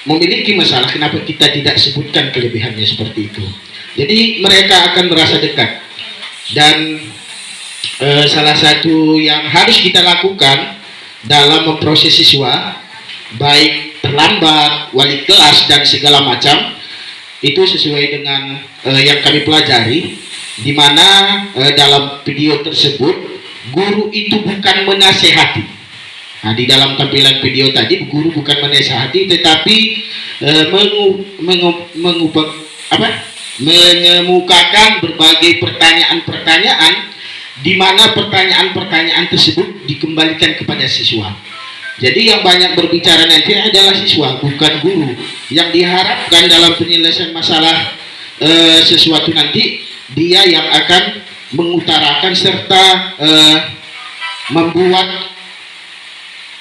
memiliki masalah, kenapa kita tidak sebutkan kelebihannya seperti itu? Jadi mereka akan merasa dekat. Dan salah satu yang harus kita lakukan dalam memproses siswa, baik terlambat, wali kelas, dan segala macam, itu sesuai dengan yang kami pelajari, di mana dalam video tersebut guru itu bukan menasehati. Nah, di dalam tampilan video tadi guru bukan menasehati, tetapi mengemukakan berbagai pertanyaan-pertanyaan, di mana pertanyaan-pertanyaan tersebut dikembalikan kepada siswa. Jadi yang banyak berbicara nanti adalah siswa, bukan guru. Yang diharapkan dalam penyelesaian masalah sesuatu nanti, dia yang akan mengutarakan serta membuat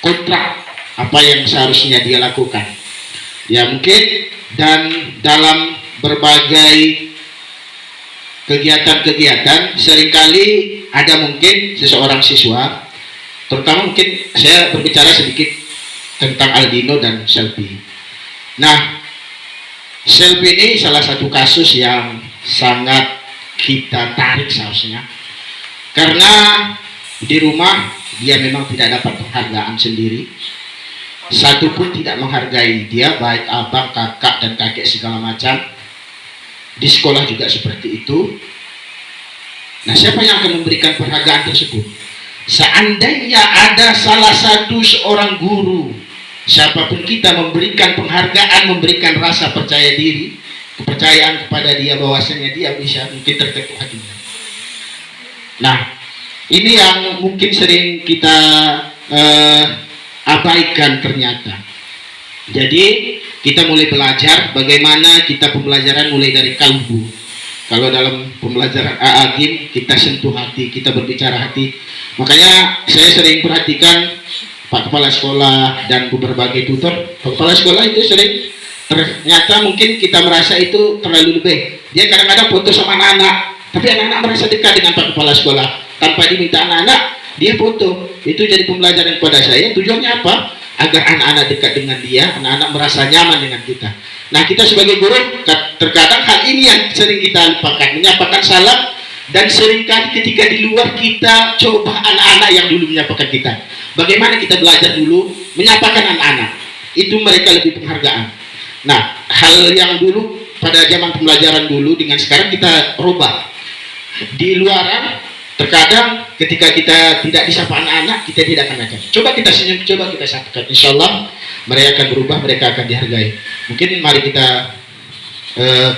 kontrak apa yang seharusnya dia lakukan. Ya mungkin, dan dalam berbagai kegiatan-kegiatan seringkali ada mungkin seseorang siswa, terutama mungkin saya berbicara sedikit tentang Aldino dan Selvi. Nah, Selvi ini salah satu kasus yang sangat kita tarik seharusnya, karena di rumah dia memang tidak dapat penghargaan sendiri, satu pun tidak menghargai dia, baik abang, kakak, dan kakek segala macam. Di sekolah juga seperti itu. Nah, siapa yang akan memberikan penghargaan tersebut? Seandainya ada salah satu seorang guru, siapapun kita, memberikan penghargaan, memberikan rasa percaya diri, kepercayaan kepada dia bahwasanya dia bisa mungkin terketuk hatinya. Nah, ini yang mungkin sering kita abaikan ternyata. Jadi kita mulai belajar bagaimana kita pembelajaran mulai dari kalbu. Kalau dalam pembelajaran AAGIM kita sentuh hati, kita berbicara hati. Makanya saya sering perhatikan Pak Kepala Sekolah dan berbagai tutor. Pak Kepala Sekolah itu sering, ternyata mungkin kita merasa itu terlalu lebih. Dia kadang-kadang foto sama anak-anak, tapi anak-anak merasa dekat dengan Pak Kepala Sekolah. Tanpa diminta anak-anak, dia foto. Itu jadi pembelajaran kepada saya. Tujuannya apa? Agar anak-anak dekat dengan dia, anak-anak merasa nyaman dengan kita. Nah, kita sebagai guru, terkadang hal ini yang sering kita lupakan. Menyampaikan salam, dan seringkali ketika di luar kita coba anak-anak yang dulu menyampaikan kita. Bagaimana kita belajar dulu menyampaikan anak-anak. Itu mereka lebih penghargaan. Nah, hal yang dulu pada zaman pembelajaran dulu dengan sekarang kita rubah. Di luaran terkadang ketika kita tidak disapa anak-anak, kita tidak akan ajar. Coba kita senyum, coba kita sampaikan. Insya Allah mereka akan berubah, mereka akan dihargai. Mungkin mari kita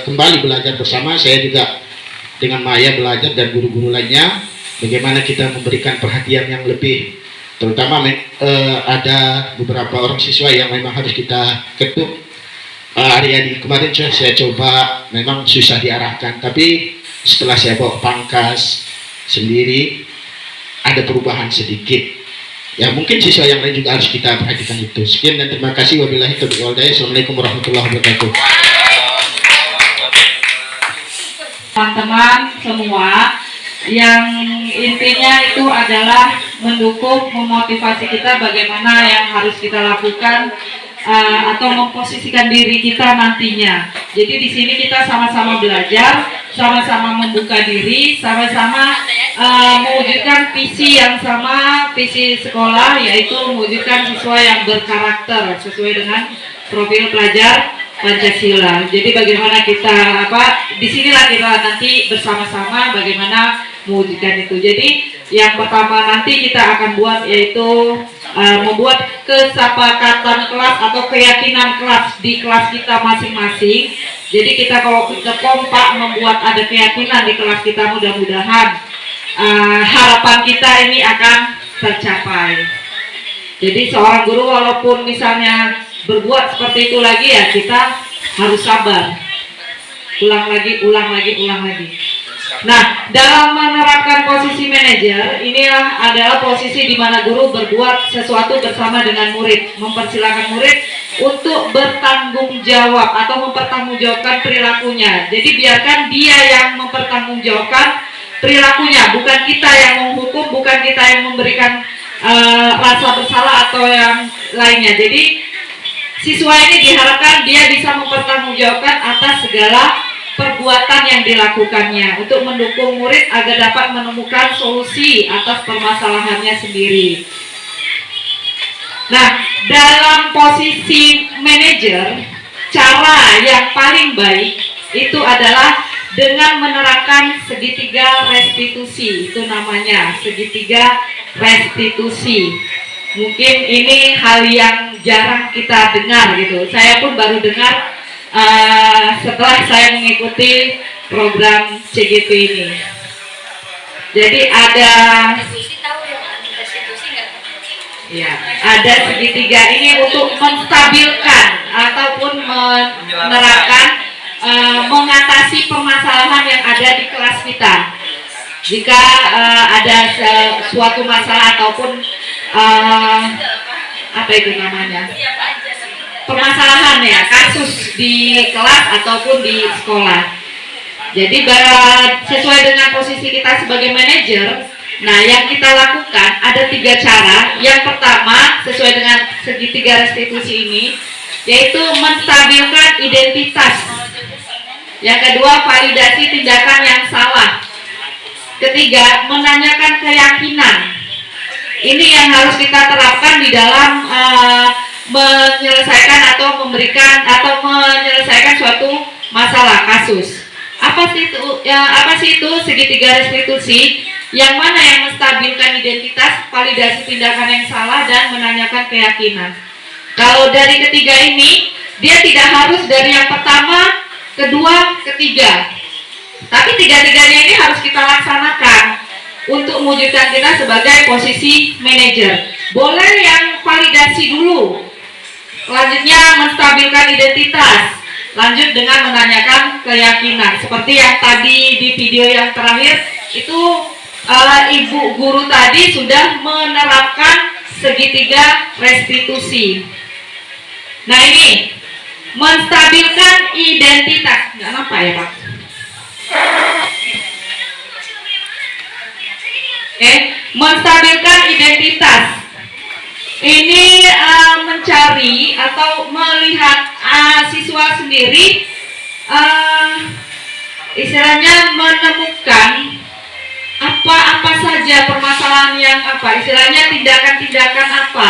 kembali belajar bersama. Saya juga dengan Maya belajar dan guru-guru lainnya bagaimana kita memberikan perhatian yang lebih. Terutama ada beberapa orang siswa yang memang harus kita ketuk. Aryadi kemarin saya coba, memang susah diarahkan, tapi setelah saya bawa pangkas sendiri ada perubahan sedikit. Ya mungkin siswa yang lain juga harus kita perhatikan itu. Sekian dan terima kasih. Wabillahi taufiq wal hidayah. Assalamualaikum warahmatullahi wabarakatuh. teman-teman semua, yang intinya itu adalah mendukung, memotivasi kita bagaimana yang harus kita lakukan atau memposisikan diri kita nantinya. Jadi di sini kita sama-sama belajar, sama-sama membuka diri, sama-sama mewujudkan visi yang sama, visi sekolah, yaitu mewujudkan siswa yang berkarakter sesuai dengan profil pelajar Pancasila. Jadi bagaimana kita disinilah kita nanti bersama-sama bagaimana mewujudkan itu. Jadi yang pertama nanti kita akan buat yaitu membuat kesepakatan kelas atau keyakinan kelas di kelas kita masing-masing. Jadi kita kalau kita kompak membuat ada keyakinan di kelas kita, mudah-mudahan harapan kita ini akan tercapai. Jadi seorang guru walaupun misalnya berbuat seperti itu lagi, ya kita harus sabar. Ulang lagi. Nah, dalam menerapkan posisi manajer, inilah adalah posisi di mana guru berbuat sesuatu bersama dengan murid, mempersilahkan murid untuk bertanggung jawab atau mempertanggungjawabkan perilakunya. Jadi biarkan dia yang mempertanggungjawabkan perilakunya, bukan kita yang menghukum, bukan kita yang memberikan rasa bersalah atau yang lainnya. Jadi siswa ini diharapkan dia bisa mempertanggungjawabkan atas segala perbuatan yang dilakukannya untuk mendukung murid agar dapat menemukan solusi atas permasalahannya sendiri. Nah, dalam posisi manajer, cara yang paling baik itu adalah dengan menerapkan segitiga restitusi. Itu namanya segitiga restitusi. Mungkin ini hal yang jarang kita dengar gitu. Saya pun baru dengar setelah saya mengikuti program CGP ini. Jadi ada segitiga ini untuk menstabilkan ataupun menerapkan mengatasi permasalahan yang ada di kelas kita. Jika ada suatu masalah ataupun permasalahan ya, kasus di kelas ataupun di sekolah. Jadi sesuai dengan posisi kita sebagai manajer, nah yang kita lakukan ada 3 cara. Yang pertama sesuai dengan segitiga restitusi ini, yaitu menstabilkan identitas. Yang kedua, validasi tindakan yang salah. Ketiga, menanyakan keyakinan. Ini yang harus kita terapkan di dalam menyelesaikan atau menyelesaikan suatu masalah kasus. Apa sih itu segitiga restitusi? Yang mana yang menstabilkan identitas, validasi tindakan yang salah, dan menanyakan keyakinan. Kalau dari ketiga ini, dia tidak harus dari yang pertama, kedua, ketiga. Tapi tiga-tiganya ini harus kita laksanakan untuk mewujudkan kita sebagai posisi manajer. Boleh yang validasi dulu, selanjutnya menstabilkan identitas, lanjut dengan menanyakan keyakinan. Seperti yang tadi di video yang terakhir itu ibu guru tadi sudah menerapkan segitiga restitusi. Nah ini menstabilkan identitas. Nggak apa ya Pak? Menstabilkan identitas. Ini mencari atau melihat siswa sendiri, istilahnya menemukan apa saja permasalahan yang istilahnya tindakan-tindakan apa.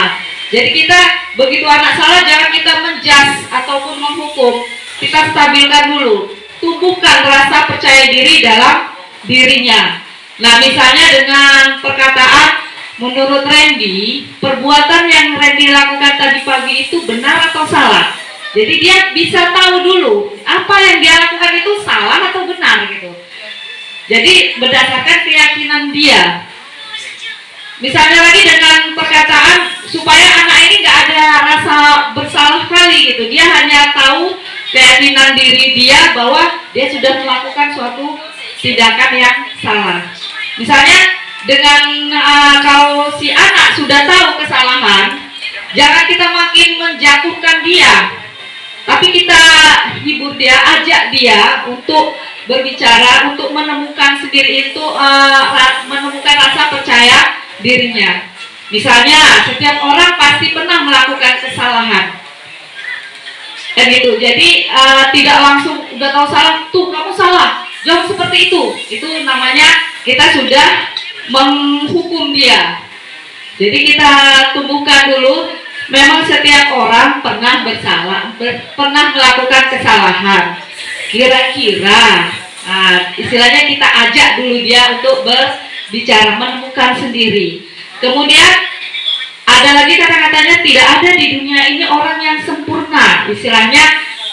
Jadi kita begitu anak salah jangan kita menjudge ataupun menghukum, kita stabilkan dulu, tumbuhkan rasa percaya diri dalam dirinya. Nah misalnya dengan perkataan, menurut Randy, perbuatan yang Randy lakukan tadi pagi itu benar atau salah. Jadi dia bisa tahu dulu apa yang dia lakukan itu salah atau benar gitu. Jadi berdasarkan keyakinan dia. Misalnya lagi dengan perkataan supaya anak ini nggak ada rasa bersalah kali gitu. Dia hanya tahu keyakinan diri dia bahwa dia sudah melakukan suatu tindakan yang salah. Misalnya dengan kalau si anak sudah tahu kesalahan, jangan kita makin menjatuhkan dia, tapi kita hibur dia, ajak dia untuk berbicara untuk menemukan sendiri itu menemukan rasa percaya dirinya. Misalnya setiap orang pasti pernah melakukan kesalahan, dan gitu. Jadi tidak langsung udah tahu salah, tuh kamu salah, jangan seperti itu. Itu namanya kita sudah menghukum dia. Jadi kita tumbuhkan dulu. Memang setiap orang pernah bersalah, pernah melakukan kesalahan. Kira-kira, istilahnya kita ajak dulu dia untuk berbicara, menemukan sendiri. Kemudian ada lagi kata-katanya, tidak ada di dunia ini orang yang sempurna. Istilahnya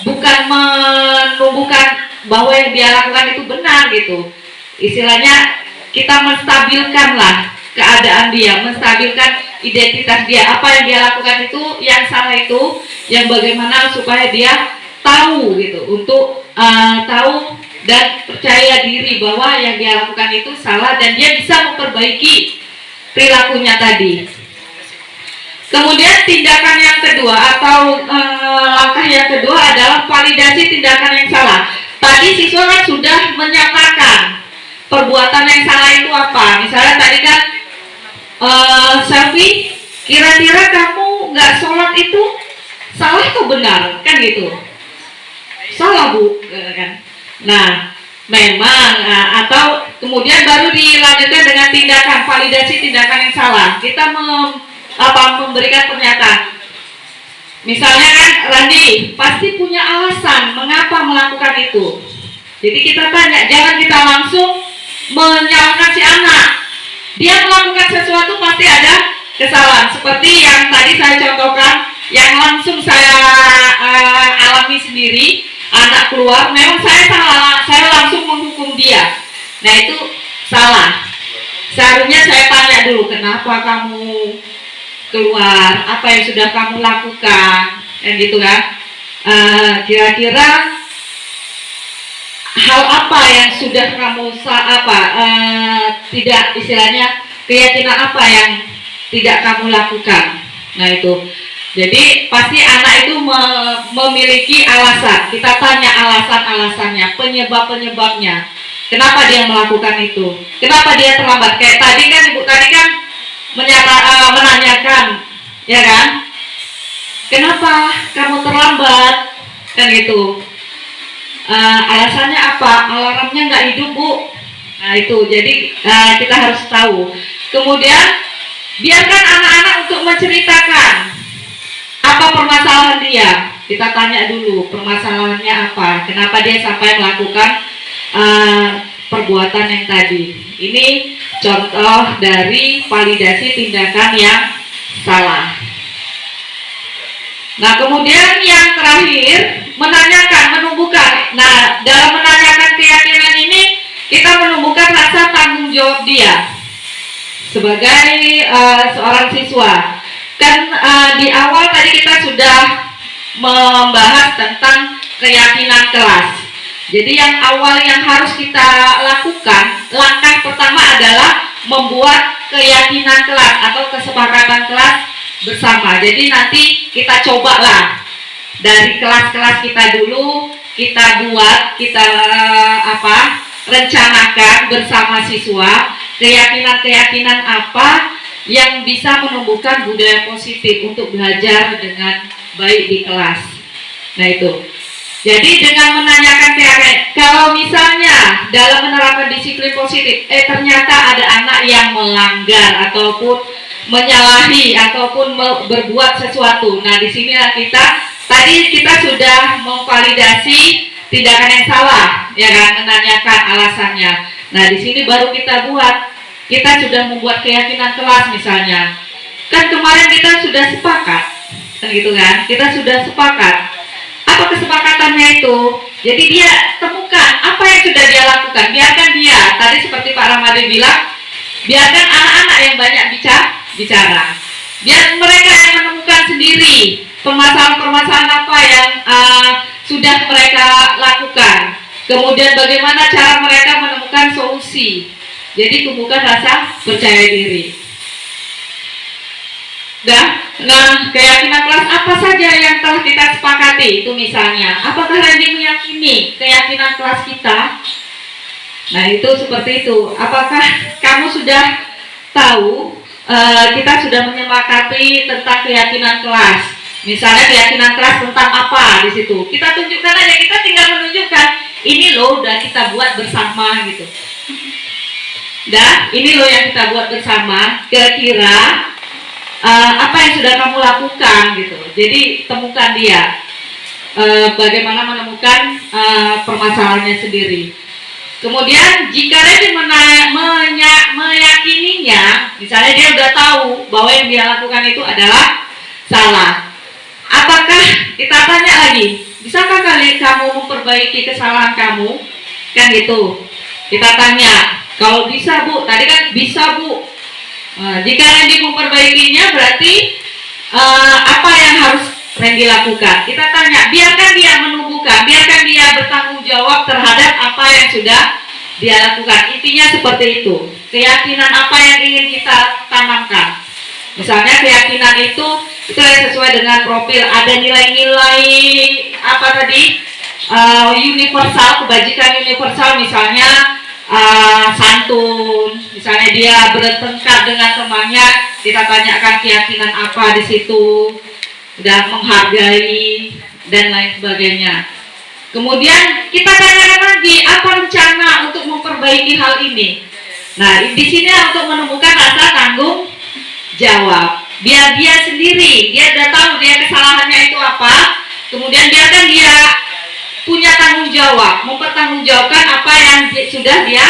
bukan menumbuhkan bahwa yang dia lakukan itu benar gitu. Istilahnya kita menstabilkanlah keadaan dia, menstabilkan identitas dia. Apa yang dia lakukan itu, yang salah itu, yang bagaimana supaya dia tahu gitu, untuk tahu dan percaya diri bahwa yang dia lakukan itu salah dan dia bisa memperbaiki perilakunya tadi. Kemudian tindakan yang kedua atau langkah yang kedua adalah validasi tindakan yang salah. Tadi siswa kan sudah menyatakan perbuatan yang salah itu apa. Misalnya tadi kan Selfie, kira-kira kamu nggak sholat itu salah atau benar? Kan gitu. Salah Bu, kan? Nah, memang atau kemudian baru dilanjutkan dengan tindakan, validasi tindakan yang salah. Kita memberikan pernyataan. Misalnya kan Randi pasti punya alasan mengapa melakukan itu. Jadi kita tanya, jangan kita langsung menyalahkan si anak. Dia melakukan sesuatu pasti ada kesalahan. Seperti yang tadi saya contohkan, yang langsung saya alami sendiri, anak keluar, memang saya salah, saya langsung menghukum dia. Nah itu salah. Seharusnya saya tanya dulu, kenapa kamu keluar, apa yang sudah kamu lakukan, dan gitu kan. Kira-kira hal apa yang sudah kamu tidak, istilahnya keyakinan apa yang tidak kamu lakukan. Nah itu, jadi pasti anak itu memiliki alasan. Kita tanya alasan-alasannya, penyebab-penyebabnya, kenapa dia melakukan itu, kenapa dia terlambat. Kayak tadi kan ibu tadi kan menanyakan, ya kan, kenapa kamu terlambat, kan gitu. Alasannya apa? Alarmnya nggak hidup Bu. Nah itu, jadi kita harus tahu. Kemudian biarkan anak-anak untuk menceritakan apa permasalahan dia. Kita tanya dulu permasalahannya apa, kenapa dia sampai melakukan perbuatan yang tadi. Ini contoh dari validasi tindakan yang salah. Nah kemudian yang terakhir, menanyakan, menumbuhkan. Nah dalam menanyakan keyakinan ini kita menumbuhkan rasa tanggung jawab dia sebagai seorang siswa. Kan di awal tadi kita sudah membahas tentang keyakinan kelas. Jadi yang awal yang harus kita lakukan, langkah pertama adalah membuat keyakinan kelas atau kesepakatan kelas bersama. Jadi nanti kita cobalah dari kelas-kelas kita dulu, kita buat, kita rencanakan bersama siswa keyakinan-keyakinan apa yang bisa menumbuhkan budaya positif untuk belajar dengan baik di kelas. Nah itu. Jadi dengan menanyakan keyakinan, kalau misalnya dalam menerapkan disiplin positif, ternyata ada anak yang melanggar ataupun menyalahi ataupun berbuat sesuatu. Nah, di sinilah tadi kita sudah memvalidasi tindakan yang salah, ya kan, menanyakan alasannya. Nah, di sini baru kita sudah membuat keyakinan kelas misalnya. Kan kemarin kita sudah sepakat, kan gitu kan? Kita sudah sepakat. Apa kesepakatannya itu? Jadi dia temukan apa yang sudah dia lakukan. Biarkan dia, tadi seperti Pak Ramadi bilang, biarkan anak-anak yang banyak bicara. Biar mereka yang menemukan sendiri permasalahan-permasalahan apa yang sudah mereka lakukan. Kemudian bagaimana cara mereka menemukan solusi. Jadi tumbuhkan rasa percaya diri. Nah, keyakinan kelas apa saja yang telah kita sepakati itu misalnya, apakah Randy meyakini keyakinan kelas kita Nah itu seperti itu. Apakah kamu sudah tahu kita sudah menyepakati tentang keyakinan kelas? Misalnya keyakinan kelas tentang apa di situ? Kita tunjukkan aja, kita tinggal menunjukkan ini loh udah kita buat bersama gitu. Dan ini loh yang kita buat bersama. Kira-kira apa yang sudah kamu lakukan gitu. Jadi temukan dia. Bagaimana menemukan permasalahannya sendiri. Kemudian jika Redi meyakininya, misalnya dia udah tahu bahwa yang dia lakukan itu adalah salah, apakah kita tanya lagi, bisakah kamu memperbaiki kesalahan kamu? Kan gitu. Kita tanya, kalau bisa Bu, tadi kan bisa Bu. Jika Redi memperbaikinya berarti apa yang harus Redi lakukan? Kita tanya, biarkan dia menumbuhkan, biarkan dia bertanggung jawab terhadap apa yang sudah dia lakukan. Intinya seperti itu. Keyakinan apa yang ingin kita tanamkan. Misalnya keyakinan itu yang sesuai dengan profil. Ada nilai-nilai apa tadi? Universal, kebajikan universal, misalnya santun. Misalnya dia bertengkar dengan temannya, kita tanyakan keyakinan apa di situ. Dan menghargai dan lain sebagainya. Kemudian kita tanyakan lagi apa rencana untuk memperbaiki hal ini. Nah di sini untuk menemukan rasa tanggung jawab. Biar dia sendiri, dia udah tahu dia kesalahannya itu apa. Kemudian biarkan dia punya tanggung jawab, mempertanggungjawabkan apa yang sudah dia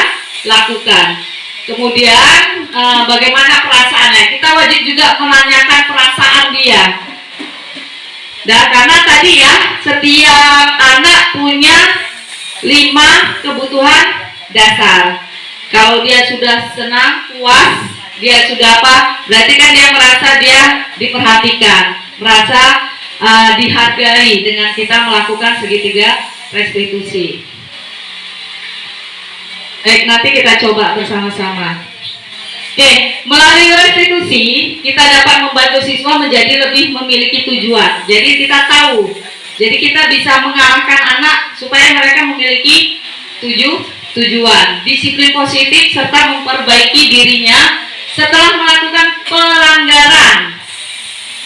lakukan. Kemudian bagaimana perasaannya? Kita wajib juga menanyakan perasaan dia. Dan karena tadi ya, setiap anak punya 5 kebutuhan dasar. Kalau dia sudah senang, puas, dia sudah apa? Berarti kan dia merasa dia diperhatikan, merasa dihargai dengan kita melakukan segitiga restitusi. Baik, nanti kita coba bersama-sama. Oke, melalui restitusi kita dapat membantu siswa menjadi lebih memiliki tujuan. Jadi kita tahu, jadi kita bisa mengarahkan anak supaya mereka memiliki tujuan, disiplin positif serta memperbaiki dirinya setelah melakukan pelanggaran.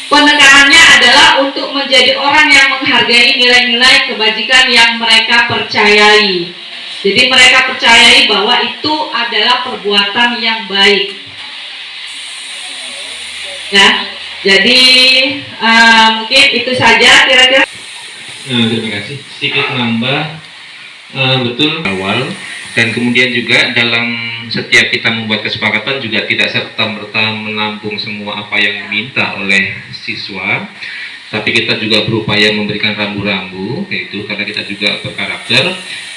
Penekanannya adalah untuk menjadi orang yang menghargai nilai-nilai kebajikan yang mereka percayai. Jadi mereka percayai bahwa itu adalah perbuatan yang baik. Ya, jadi mungkin itu saja kira-kira. Terima kasih. Sedikit menambah, betul awal, dan kemudian juga dalam setiap kita membuat kesepakatan juga tidak serta-merta menampung semua apa yang diminta oleh siswa, tapi kita juga berupaya memberikan rambu-rambu, yaitu karena kita juga berkarakter.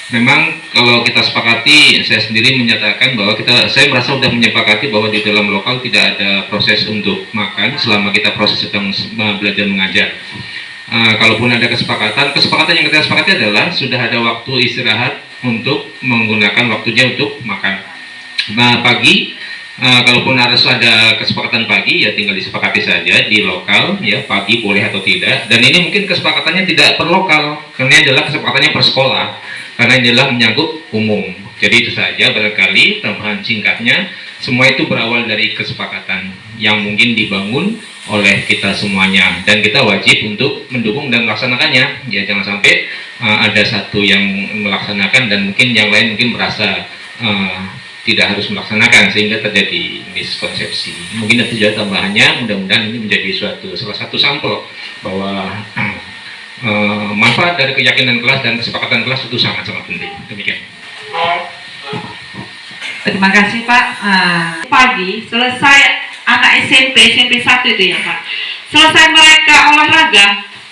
Memang kalau kita sepakati, saya sendiri menyatakan bahwa saya merasa sudah menyepakati bahwa di dalam lokal tidak ada proses untuk makan selama kita proses sedang belajar mengajar. Kalaupun ada kesepakatan yang kita sepakati adalah sudah ada waktu istirahat untuk menggunakan waktunya untuk makan. Nah, pagi, kalaupun harus ada kesepakatan pagi, ya tinggal disepakati saja di lokal, ya pagi boleh atau tidak. Dan ini mungkin kesepakatannya tidak per lokal, karena ini adalah kesepakatannya per sekolah, karena ini adalah menyangkut umum. Jadi itu saja barangkali tambahan singkatnya. Semua itu berawal dari kesepakatan yang mungkin dibangun oleh kita semuanya, dan kita wajib untuk mendukung dan melaksanakannya. Ya jangan sampai ada satu yang melaksanakan dan mungkin yang lain mungkin merasa tidak harus melaksanakan sehingga terjadi miskonsepsi. Mungkin itu juga tambahannya. Mudah-mudahan ini menjadi salah satu sampel bahwa manfaat dari keyakinan kelas dan kesepakatan kelas itu sangat-sangat penting. Demikian. Terima kasih Pak. Pagi selesai anak SMP 1 itu ya Pak. Selesai mereka olahraga,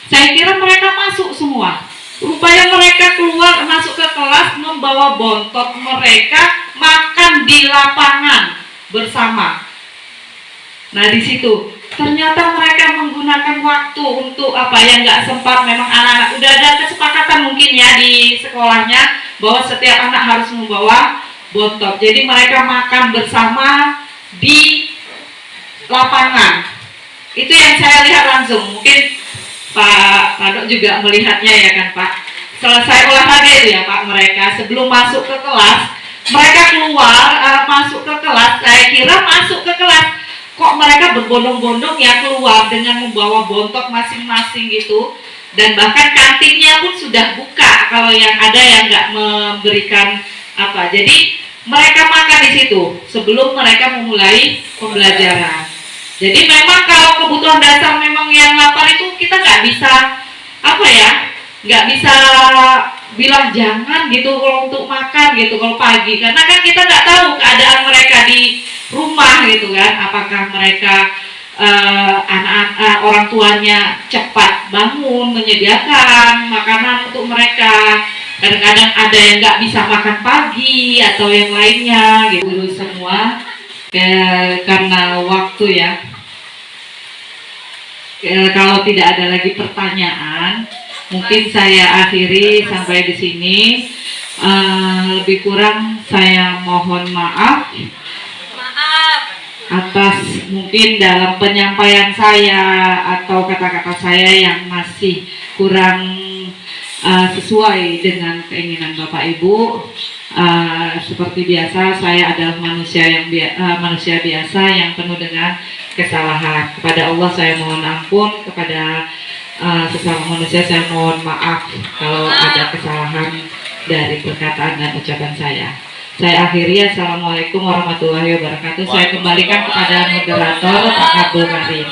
saya kira mereka masuk semua. Rupanya mereka keluar masuk ke kelas membawa bontot mereka makan di lapangan bersama. Nah di situ ternyata mereka menggunakan waktu untuk apa yang nggak sempat. Memang anak-anak udah ada kesepakatan mungkin ya di sekolahnya bahwa setiap anak harus membawa bontot. Jadi mereka makan bersama di lapangan. Itu yang saya lihat langsung. Mungkin Pak Dok juga melihatnya ya kan Pak. Selesai olahraga itu ya Pak, mereka sebelum masuk ke kelas mereka keluar masuk ke kelas, saya kira masuk ke kelas kok mereka berbondong-bondong ya keluar dengan membawa bontot masing-masing gitu, dan bahkan kantinnya pun sudah buka kalau yang ada yang nggak memberikan apa. Jadi mereka makan di situ sebelum mereka memulai pembelajaran. Jadi memang kalau kebutuhan dasar memang yang lapar itu kita nggak bisa apa ya, nggak bisa bilang jangan gitu kalau untuk makan gitu kalau pagi, karena kan kita nggak tahu keadaan mereka di rumah gitu kan, apakah mereka anak-anak orang tuanya cepat bangun menyediakan makanan untuk mereka. Kadang-kadang ada yang nggak bisa makan pagi atau yang lainnya gitu. Dulu semua karena waktu ya, kalau tidak ada lagi pertanyaan mungkin saya akhiri sampai di sini. Lebih kurang saya mohon maaf atas mungkin dalam penyampaian saya atau kata-kata saya yang masih kurang sesuai dengan keinginan Bapak Ibu. Seperti biasa saya adalah manusia biasa yang penuh dengan kesalahan. Kepada Allah saya mohon ampun, kepada sesama manusia saya mohon maaf kalau ada kesalahan dari perkataan dan ucapan saya. Saya akhiri, assalamualaikum warahmatullahi wabarakatuh. Saya kembalikan kepada moderator Pak Abdul Karim.